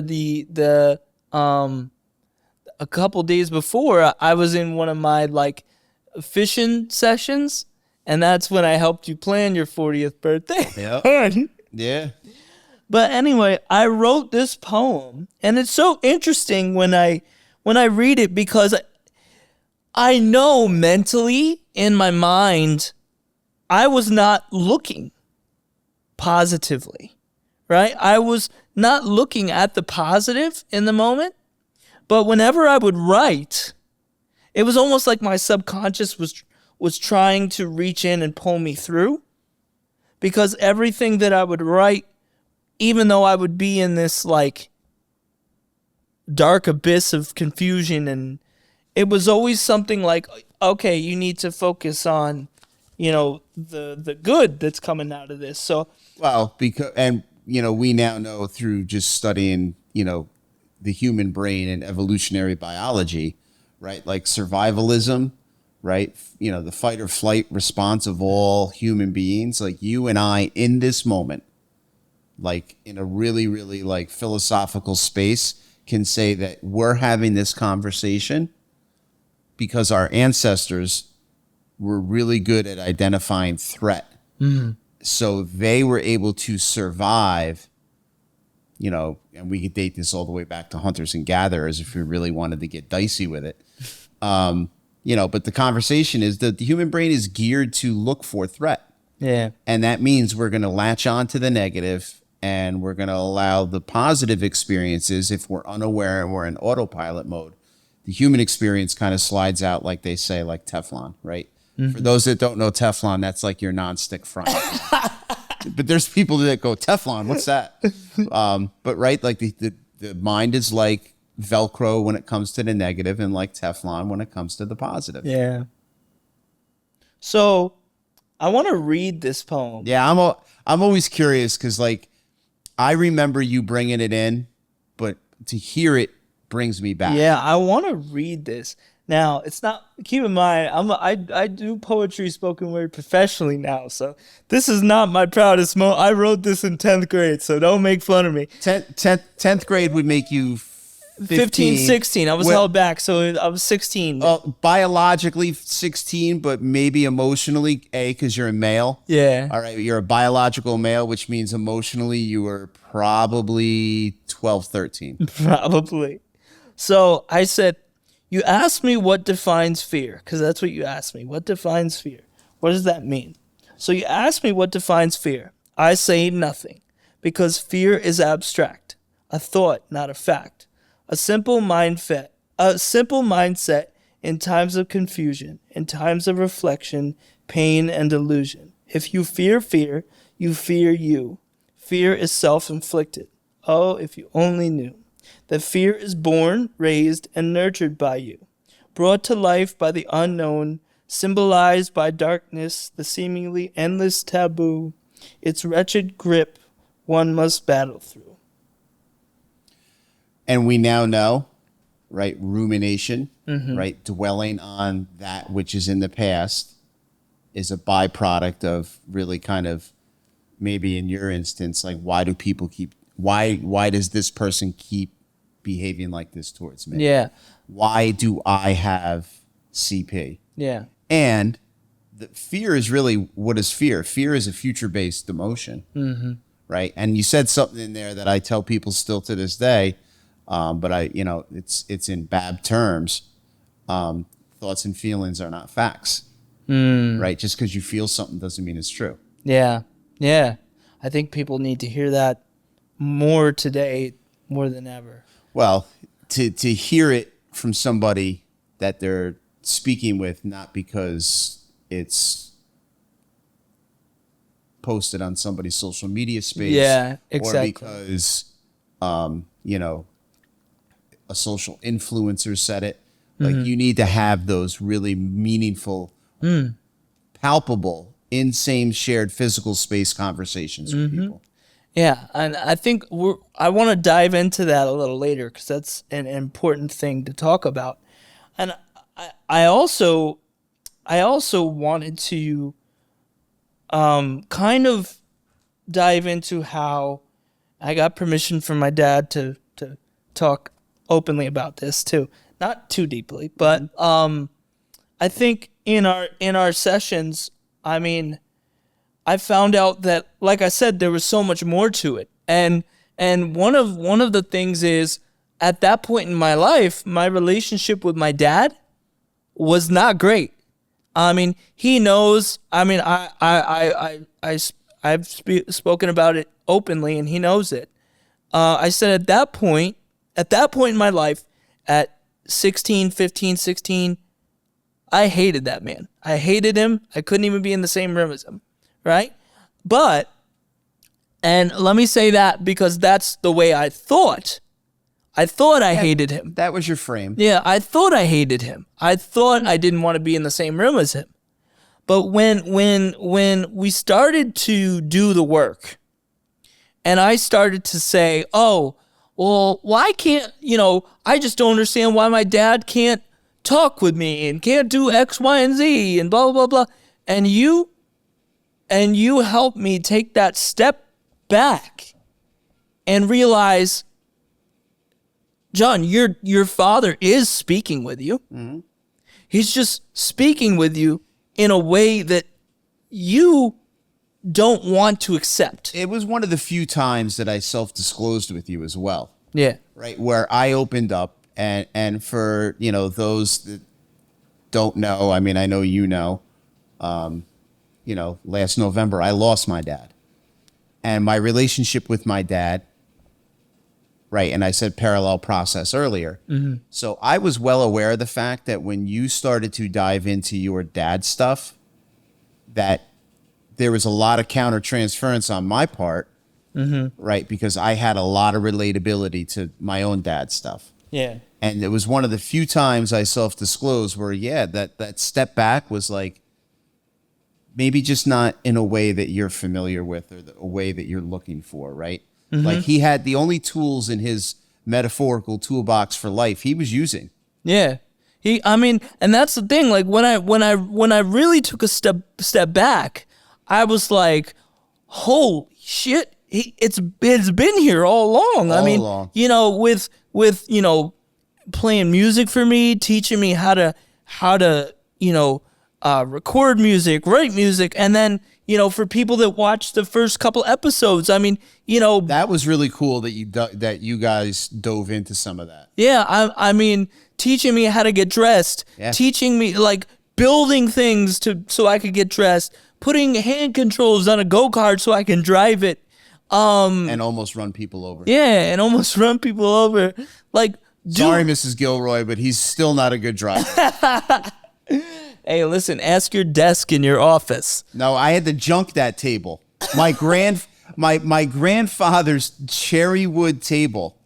a couple days before, I was in one of my like fishing sessions, and that's when I helped you plan your 40th birthday. Yep. Yeah. But anyway, I wrote this poem, and it's so interesting when I read it, because I know mentally in my mind I was not looking positively, right? I was not looking at the positive in the moment, but whenever I would write, it was almost like my subconscious was trying to reach in and pull me through, because everything that I would write, even though I would be in this like dark abyss of confusion, and it was always something like, okay, you need to focus on, the good that's coming out of this. So, well, we now know through just studying, the human brain and evolutionary biology, right? Like survivalism, right? The fight or flight response of all human beings, like you and I in this moment, like in a really, really like philosophical space, can say that we're having this conversation because our ancestors were really good at identifying threat. Mm. So they were able to survive, and we could date this all the way back to hunters and gatherers if we really wanted to get dicey with it. But the conversation is that the human brain is geared to look for threat. Yeah. And that means we're going to latch on to the negative, and we're going to allow the positive experiences, if we're unaware and we're in autopilot mode. The human experience kind of slides out, like they say, like Teflon, right? Mm-hmm. For those that don't know Teflon, that's like your nonstick front. But there's people that go, Teflon, what's that? But right, like the mind is like Velcro when it comes to the negative, and like Teflon when it comes to the positive. Yeah. So I want to read this poem. Yeah, I'm always curious, because like I remember you bringing it in, but to hear it brings me back. Yeah, I want to read this. Now, it's not, keep in mind, I do poetry, spoken word professionally now, so this is not my proudest moment. I wrote this in 10th grade, so don't make fun of me. 10th grade would make you 15, 16. I was held back, so I was 16. Biologically 16, but maybe emotionally, because you're a male. Yeah. All right, you're a biological male, which means emotionally you were probably 12, 13. Probably. So I said, you asked me what defines fear, because that's what you asked me. What defines fear? What does that mean? So you asked me what defines fear. I say nothing, because fear is abstract, a thought, not a fact. A simple mindset in times of confusion, in times of reflection, pain, and delusion. If you fear fear, you fear you. Fear is self-inflicted. Oh, if you only knew that fear is born, raised, and nurtured by you, brought to life by the unknown, symbolized by darkness, the seemingly endless taboo, its wretched grip one must battle through. And we now know, right, rumination, right, dwelling on that which is in the past is a byproduct of really kind of, maybe in your instance, like why does this person keep behaving like this towards me? Yeah. Why do I have CP? Yeah. And the fear is really, what is fear? Fear is a future-based emotion, right? And you said something in there that I tell people still to this day, but it's in Babb terms. Thoughts and feelings are not facts, right? Just because you feel something doesn't mean it's true. Yeah. Yeah. I think people need to hear that more today, more than ever. Well, to hear it from somebody that they're speaking with, not because it's posted on somebody's social media space, yeah, exactly, or because a social influencer said it. Like you need to have those really meaningful, palpable, in same shared physical space conversations with people. Yeah, and I think I want to dive into that a little later because that's an important thing to talk about. And I also wanted to kind of dive into how I got permission from my dad to talk openly about this too. Not too deeply, but I think in our sessions, I mean, I found out that, like I said, there was so much more to it. And one of the things is, at that point in my life, my relationship with my dad was not great. I mean, he knows. I mean, I've spoken about it openly, and he knows it. I said at that point in my life, at 16, 15, 16, I hated that man. I hated him. I couldn't even be in the same room as him, right? But, and let me say that because that's the way I thought. I thought I hated him. That was your frame. Yeah, I thought I hated him. I thought I didn't want to be in the same room as him. But when we started to do the work, and I started to say, oh, well, why can't, I just don't understand why my dad can't talk with me and can't do X, Y, and Z and blah, blah, blah. And you helped me take that step back and realize, John, your father is speaking with you. Mm-hmm. He's just speaking with you in a way that you don't want to accept. It was one of the few times that I self-disclosed with you as well. Yeah. Right, where I opened up, and for, those that don't know, I mean, I know last November I lost my dad. And my relationship with my dad, right, and I said parallel process earlier. Mm-hmm. So I was well aware of the fact that when you started to dive into your dad's stuff, that there was a lot of countertransference on my part, mm-hmm. right, because I had a lot of relatability to my own dad's stuff. Yeah. And it was one of the few times I self-disclosed where, that step back was like, maybe just not in a way that you're familiar with or a way that you're looking for, right? Mm-hmm. Like he had the only tools in his metaphorical toolbox for life he was using. Yeah. And that's the thing. Like when I really took a step back, I was like, holy shit, it's been here all along. Along. With playing music for me, teaching me how to record music, write music, and then, for people that watch the first couple episodes, that was really cool that you guys dove into some of that. Yeah, teaching me how to get dressed, teaching me building things so I could get dressed, putting hand controls on a go-kart so I can drive it. And almost run people over. Yeah, and almost run people over. Sorry, Mrs. Gilroy, but he's still not a good driver. Hey, listen, ask your desk in your office. No, I had to junk that table. My grandfather's cherry wood table.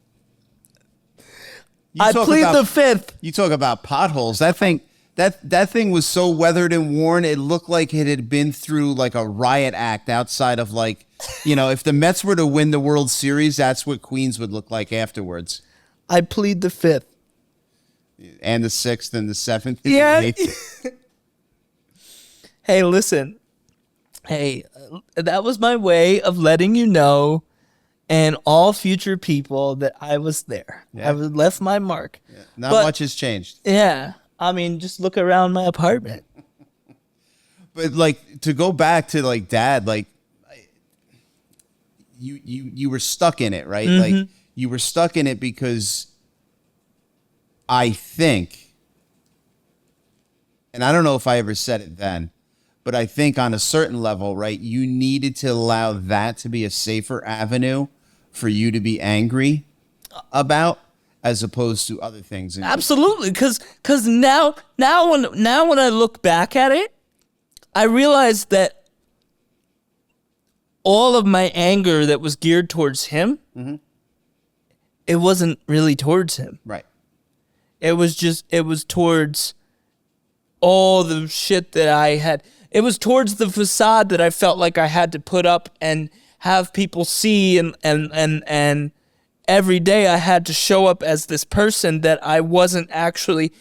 I plead the fifth. You talk about potholes. That thing was so weathered and worn, it looked like it had been through like a riot act outside of if the Mets were to win the World Series, that's what Queens would look like afterwards. I plead the fifth. And the sixth and the seventh. Yeah. And the eighth. Hey, listen. Hey, that was my way of letting you know and all future people that I was there. Yeah. I left my mark. Yeah. Not much has changed. Yeah. Just look around my apartment. But to go back to dad, you were stuck in it, right? Mm-hmm. You were stuck in it because I think, and I don't know if I ever said it then, but I think on a certain level, right, you needed to allow that to be a safer avenue for you to be angry about, as opposed to other things. Absolutely, because now when I look back at it, I realize that all of my anger that was geared towards him, mm-hmm. it wasn't really towards him. Right. It was towards all the shit that I had. It was towards the facade that I felt like I had to put up and have people see, and every day I had to show up as this person that I wasn't actually,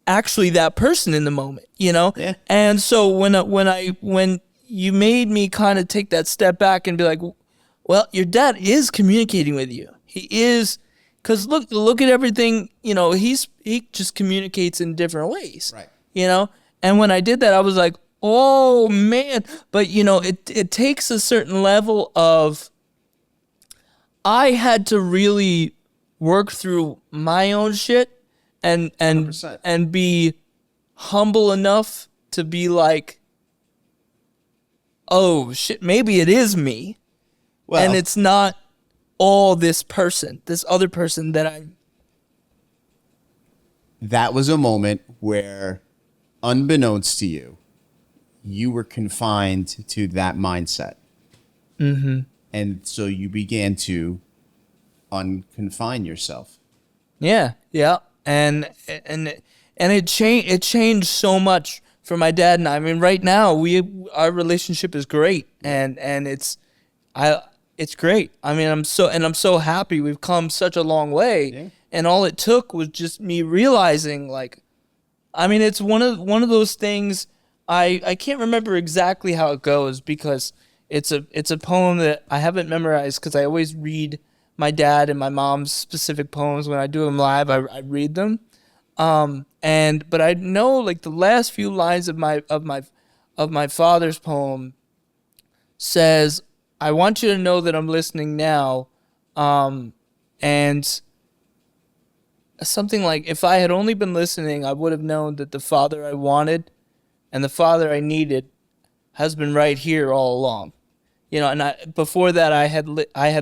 actually that person in the moment, Yeah. And so when you made me kind of take that step back and be like, well, your dad is communicating with you. He is, because look at everything, he just communicates in different ways, Right. And when I did that, I was like, oh man, but it takes a certain level of, I had to really work through my own shit and 100%. and be humble enough to be like, oh shit, maybe it is me. Well, And it's not all this other person that was a moment where, unbeknownst to you, you were confined to that mindset. Mm-hmm. And so you began to unconfine yourself. Yeah. And it changed so much for my dad and I. I mean, right now our relationship is great, and it's great. I mean, I'm so happy we've come such a long way. Yeah. And all it took was just me realizing, like, I mean, it's one of those things. I can't remember exactly how it goes, because it's a poem that I haven't memorized, because I always read my dad and my mom's specific poems when I do them live. I read them, but I know, like, the last few lines of my father's poem says, "I want you to know that I'm listening now," and something like, if I had only been listening, I would have known that the father I wanted and the father I needed has been right here all along. And before that, I had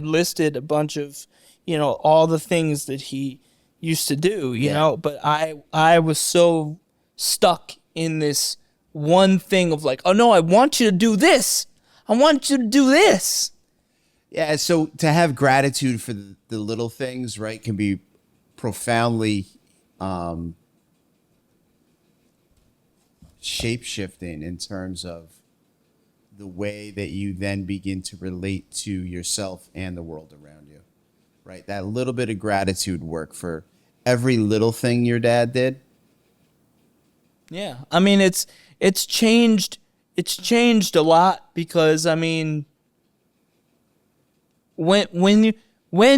listed a bunch of, all the things that he used to do, but I was so stuck in this one thing of like, oh no, I want you to do this. I want you to do this. Yeah, so to have gratitude for the little things, right, can be profoundly shape-shifting in terms of the way that you then begin to relate to yourself and the world around you, right? That little bit of gratitude work for every little thing your dad did. Yeah, I mean, it's changed a lot, because I mean, when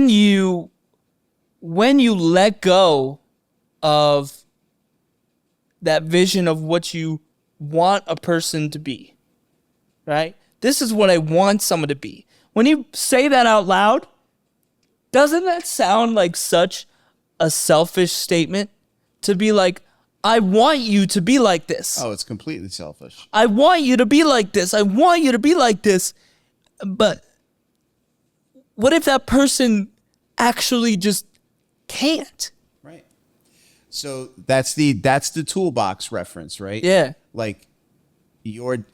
you let go of that vision of what you want a person to be, right? This is what I want someone to be. When you say that out loud, doesn't that sound like such a selfish statement? To be like, I want you to be like this. Oh, it's completely selfish. I want you to be like this. I want you to be like this. But what if that person actually just can't? Right. So that's the toolbox reference, right? Yeah. Like your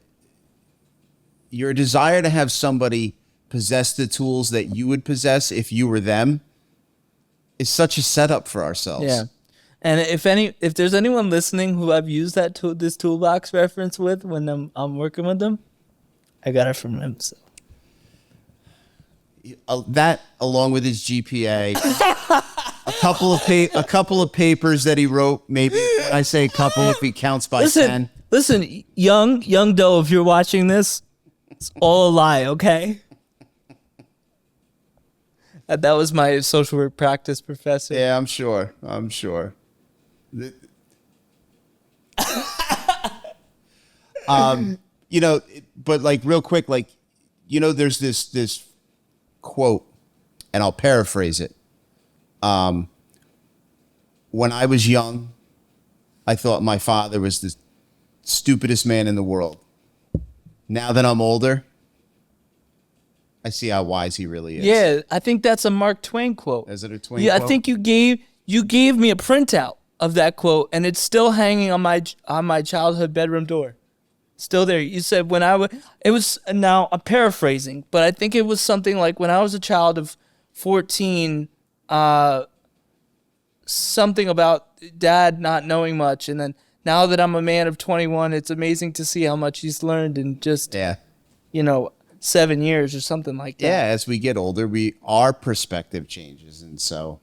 desire to have somebody possess the tools that you would possess if you were them is such a setup for ourselves. Yeah. And if there's anyone listening who I've used this toolbox reference with when I'm working with them, I got it from him. So. That, along with his GPA, a couple of papers that he wrote. Maybe I say a couple if he counts by 10. Listen, young Doe, if you're watching this, it's all a lie, okay? That was my social work practice professor. Yeah, I'm sure. But like real quick, like, there's this quote, and I'll paraphrase it. When I was young, I thought my father was the stupidest man in the world. Now that I'm older, I see how wise he really is. Yeah, I think that's a Mark Twain quote. Is it a Twain quote? quote? I think you gave me a printout of that quote, and it's still hanging on my childhood bedroom door. Still there. You said it was, now I'm paraphrasing, but I think it was something like, when I was a child of 14, something about dad not knowing much, and then now that I'm a man of 21, it's amazing to see how much he's learned, and just, Yeah. 7 years or something like that. Yeah, as we get older, our perspective changes, and so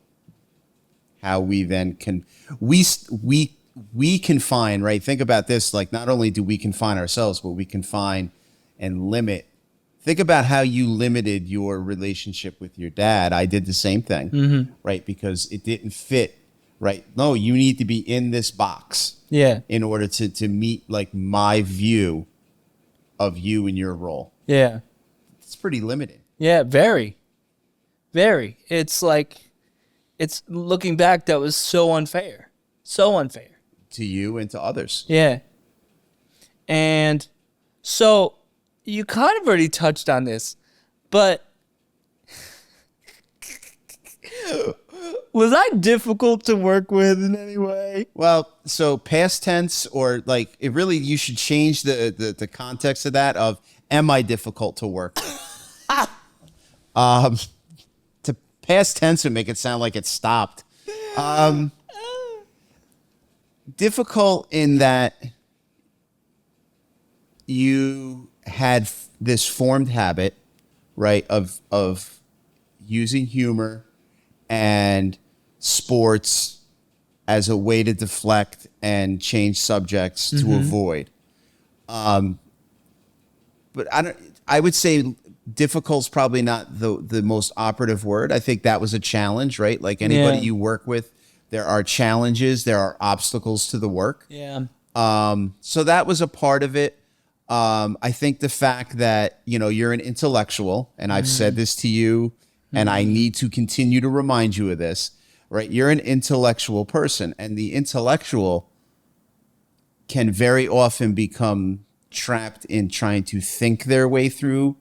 how we then can we confine, right? Think about this, like not only do we confine ourselves, but we confine and limit. Think about how you limited your relationship with your dad. I did the same thing, right? Because it didn't fit, right? No, you need to be in this box in order to meet like my view of you and your role. Yeah. It's pretty limited. Yeah, very. Very. It's like, it's looking back, that was so unfair. So unfair. To you and to others. Yeah. And so you kind of already touched on this, but was I difficult to work with in any way? Well, so past tense, or like it really, you should change the context of that of, am I difficult to work with? To past tense would make it sound like it stopped. Difficult in that you had this formed habit, right, of using humor and sports as a way to deflect and change subjects to avoid. But I would say difficult is probably not the most operative word. I think that was a challenge, right? Like anybody you work with, there are challenges, there are obstacles to the work. Yeah. So that was a part of it. I think the fact that, you're an intellectual, and I've said this to you, and I need to continue to remind you of this, right? You're an intellectual person, and the intellectual can very often become trapped in trying to think their way through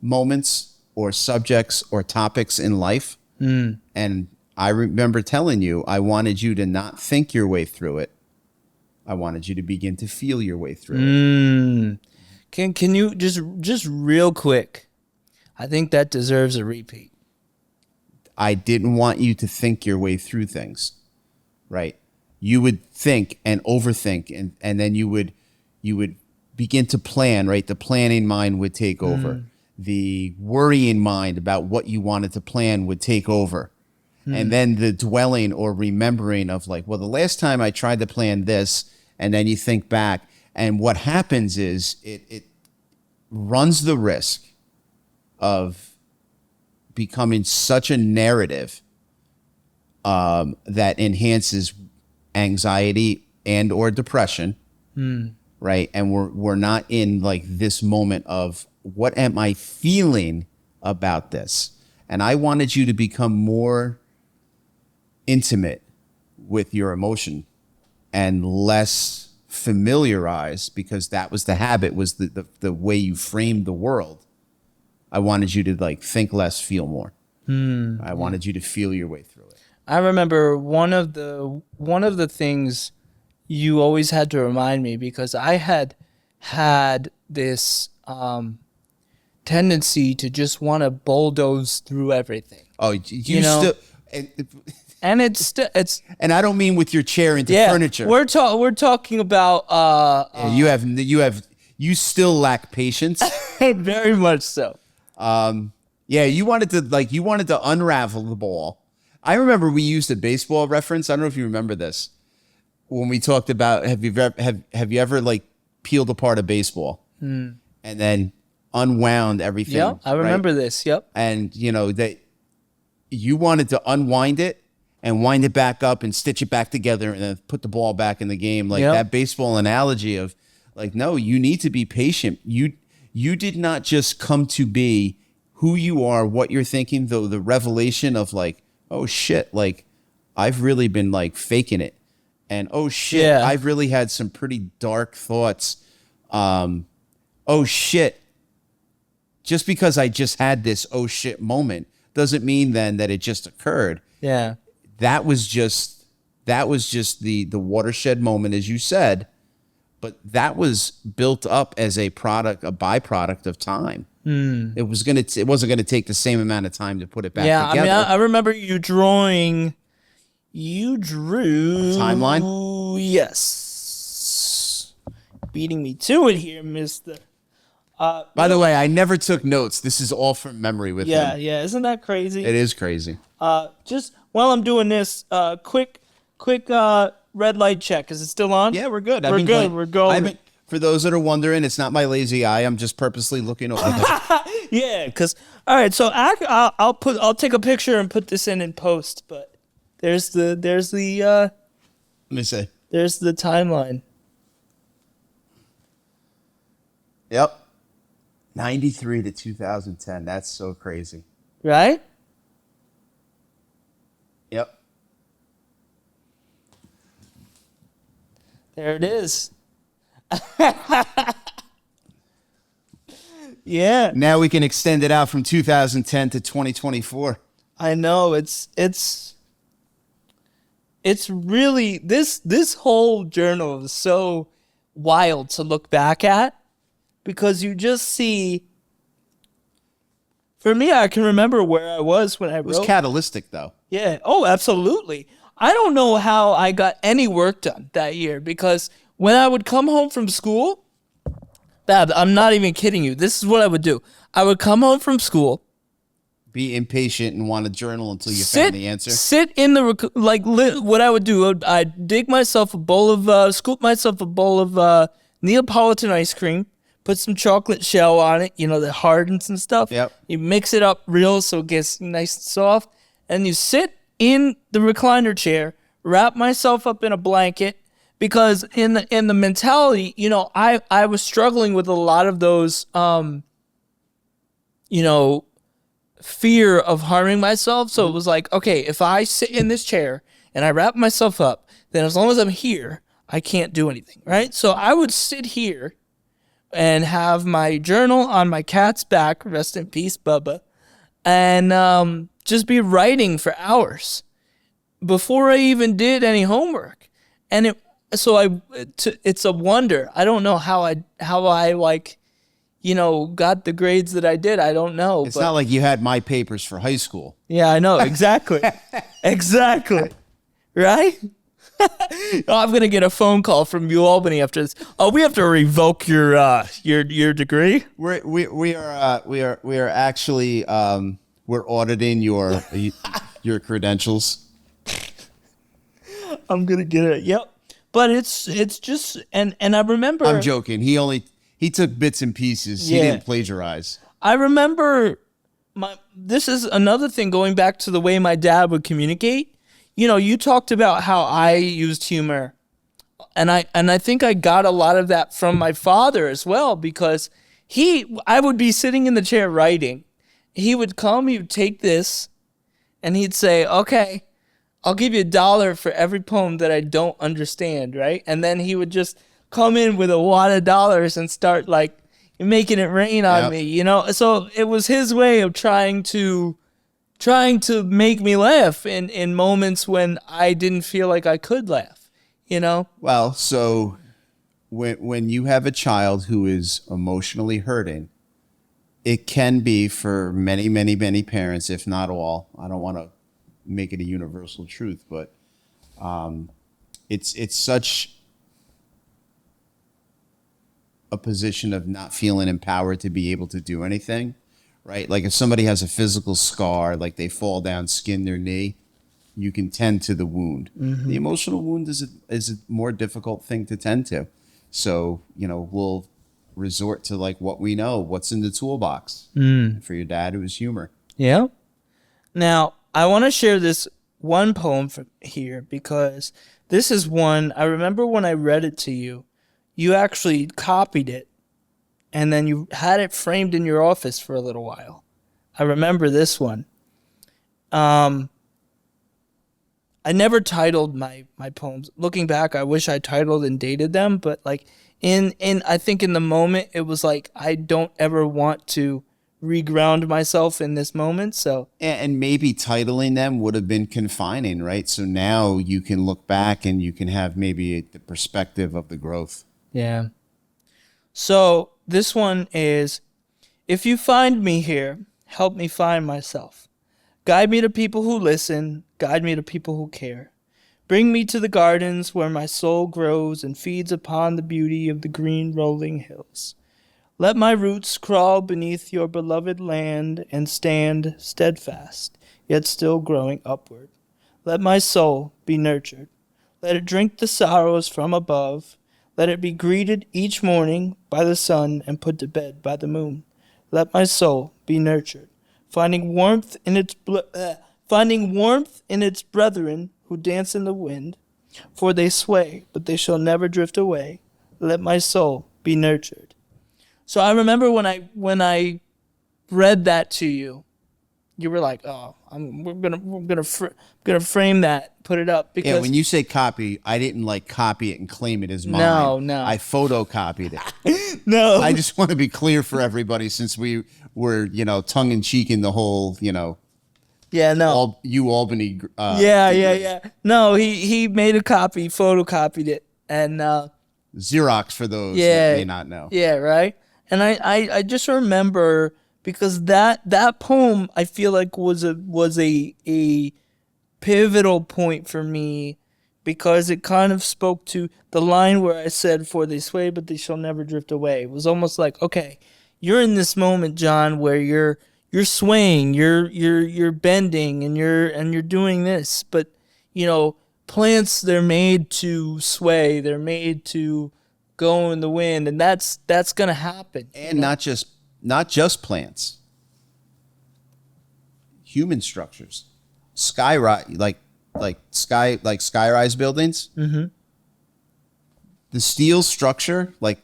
moments or subjects or topics in life. And I remember telling you, I wanted you to not think your way through it. I wanted you to begin to feel your way through it. Can you just real quick? I think that deserves a repeat. I didn't want you to think your way through things, right? You would think and overthink, and then you would begin to plan, right? The planning mind would take over. The worrying mind about what you wanted to plan would take over. And then the dwelling or remembering of like, well, the last time I tried to plan this, and then you think back, and what happens is it runs the risk of becoming such a narrative that enhances anxiety and or depression, right? And we're not in like this moment of, what am I feeling about this? And I wanted you to become more intimate with your emotion and less familiarized, because that was the habit, was the way you framed the world. I wanted you to like think less, feel more. I wanted you to feel your way through it. I remember one of the things you always had to remind me, because I had this tendency to just want to bulldoze through everything. Oh, you know, still. And it's And I don't mean with your chair into furniture. We're talking about you still lack patience. Very much so. You wanted to unravel the ball. I remember we used a baseball reference. I don't know if you remember this, when we talked about, have you ever like peeled apart a baseball and then unwound everything? Yep, I remember this. Yep. And that you wanted to unwind it and wind it back up and stitch it back together and then put the ball back in the game. Like that baseball analogy of like, no, you need to be patient. You did not just come to be who you are, what you're thinking, though the revelation of like, oh shit, like I've really been like faking it. And oh shit, I've really had some pretty dark thoughts. Oh shit. Just because I just had this oh shit moment doesn't mean then that it just occurred. Yeah. That was just the watershed moment, as you said, but that was built up as a byproduct of time. It wasn't gonna take the same amount of time to put it back together. I mean, I remember you drew a timeline. Yes, beating me to it here, Mister. By the way, I never took notes. This is all from memory with him. Yeah. Isn't that crazy? It is crazy. Just while I'm doing this, quick red light check. Is it still on? Yeah, we're good. We're good. We're going. For those that are wondering, it's not my lazy eye. I'm just purposely looking over there. Yeah, because all right. So I'll take a picture and put this in post. But there's the Let me see. there's the timeline. Yep. 93 to 2010. That's so crazy. Right? Yep. There it is. Yeah. Now we can extend it out from 2010 to 2024. I know it's really this whole journal is so wild to look back at because you just see. For me, I can remember where I was when I wrote. It was catalytic, though. Yeah. Oh, absolutely. I don't know how I got any work done that year because when I would come home from school, Bab, I'm not even kidding you. This is what I would do. I would come home from school. Be impatient and want to journal until you found the answer. Sit in the what I would do. I'd dig myself a bowl of scoop myself a bowl of Neapolitan ice cream. Put some chocolate shell on it. You know that hardens and stuff. Yep. You mix it up real so it gets nice and soft, and you sit in the recliner chair. Wrap myself up in a blanket because in the mentality, you know, I was struggling with a lot of those, you know, fear of harming myself. So it was like, okay, if I sit in this chair and I wrap myself up, then as long as I'm here, I can't do anything, right? So I would sit here and have my journal on my cat's back, rest in peace, Bubba, and just be writing for hours before I even did any homework. And it's a wonder. I don't know how I like, you know, got the grades that I did. I don't know. It's not like you had my papers for high school. Yeah, I know. Exactly. Exactly. Right? I'm going to get a phone call from UAlbany after this. Oh, we have to revoke your degree? We are actually we're auditing your credentials. I'm going to get it. Yep. But it's just and I remember I'm joking. He took bits and pieces. Yeah. He didn't plagiarize. I remember this is another thing going back to the way my dad would communicate. You know, you talked about how I used humor, and I think I got a lot of that from my father as well because I would be sitting in the chair writing. He would come, he would take this, and he'd say, "Okay, I'll give you $1 for every poem that I don't understand," right? And then he would just come in with a wad of dollars and start like making it rain on me, you know? So it was his way of trying to make me laugh in moments when I didn't feel like I could laugh, you know? Well, so when you have a child who is emotionally hurting, it can be for many, many, many parents, if not all. I don't want to make it a universal truth, but it's such a position of not feeling empowered to be able to do anything, right? Like if somebody has a physical scar, like they fall down, skin their knee, you can tend to the wound. Mm-hmm. The emotional wound is a more difficult thing to tend to. So, you know, we'll resort to like what we know, what's in the toolbox. For your dad, it was humor. Yeah. Now, I want to share this one poem from here because this is one, I remember when I read it to you, you actually copied it and then you had it framed in your office for a little while. I remember this one. I never titled my poems. Looking back, I wish I titled and dated them, but like I think in the moment it was like I don't ever want to reground myself in this moment. So and maybe titling them would have been confining, right? So now you can look back and you can have maybe the perspective of the growth. Yeah. So this one is, if you find me here, help me find myself. Guide me to people who listen. Guide me to people who care. Bring me to the gardens where my soul grows and feeds upon the beauty of the green rolling hills. Let my roots crawl beneath your beloved land and stand steadfast, yet still growing upward. Let my soul be nurtured. Let it drink the sorrows from above. Let it be greeted each morning by the sun and put to bed by the moon. Let my soul be nurtured, finding warmth in its brethren who dance in the wind, for they sway, but they shall never drift away. Let my soul be nurtured. So I remember when I read that to you, you were like, "Oh, we're gonna frame that, put it up." Because Yeah, when you say copy, I didn't like copy it and claim it as mine. No. I photocopied it. no, I just want to be clear for everybody, since we were, tongue in cheek in the whole, yeah, no, Albany. yeah. No, he made a copy, photocopied it, and Xerox for those that may not know. Yeah, right. And I just remember, because that poem, I feel like was a pivotal point for me, because it kind of spoke to the line where I said, "For they sway, but they shall never drift away." It was almost like, okay, you're in this moment, John, where you're swaying, you're bending, and you're doing this, but plants, they're made to sway, they're made to go in the wind, and that's gonna happen. And not just plants, human structures, skyrise, like skyrise buildings. Mm-hmm. The steel structure, like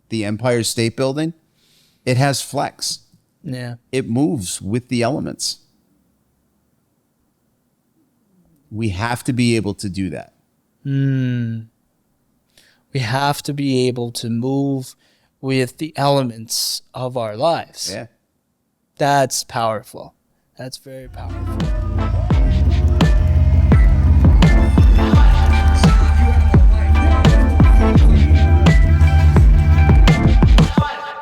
the Empire State Building, it has flex. Yeah, It moves with the elements. We have to be able to do that. we have to be able to move with the elements of our lives. Yeah. That's powerful. That's very powerful.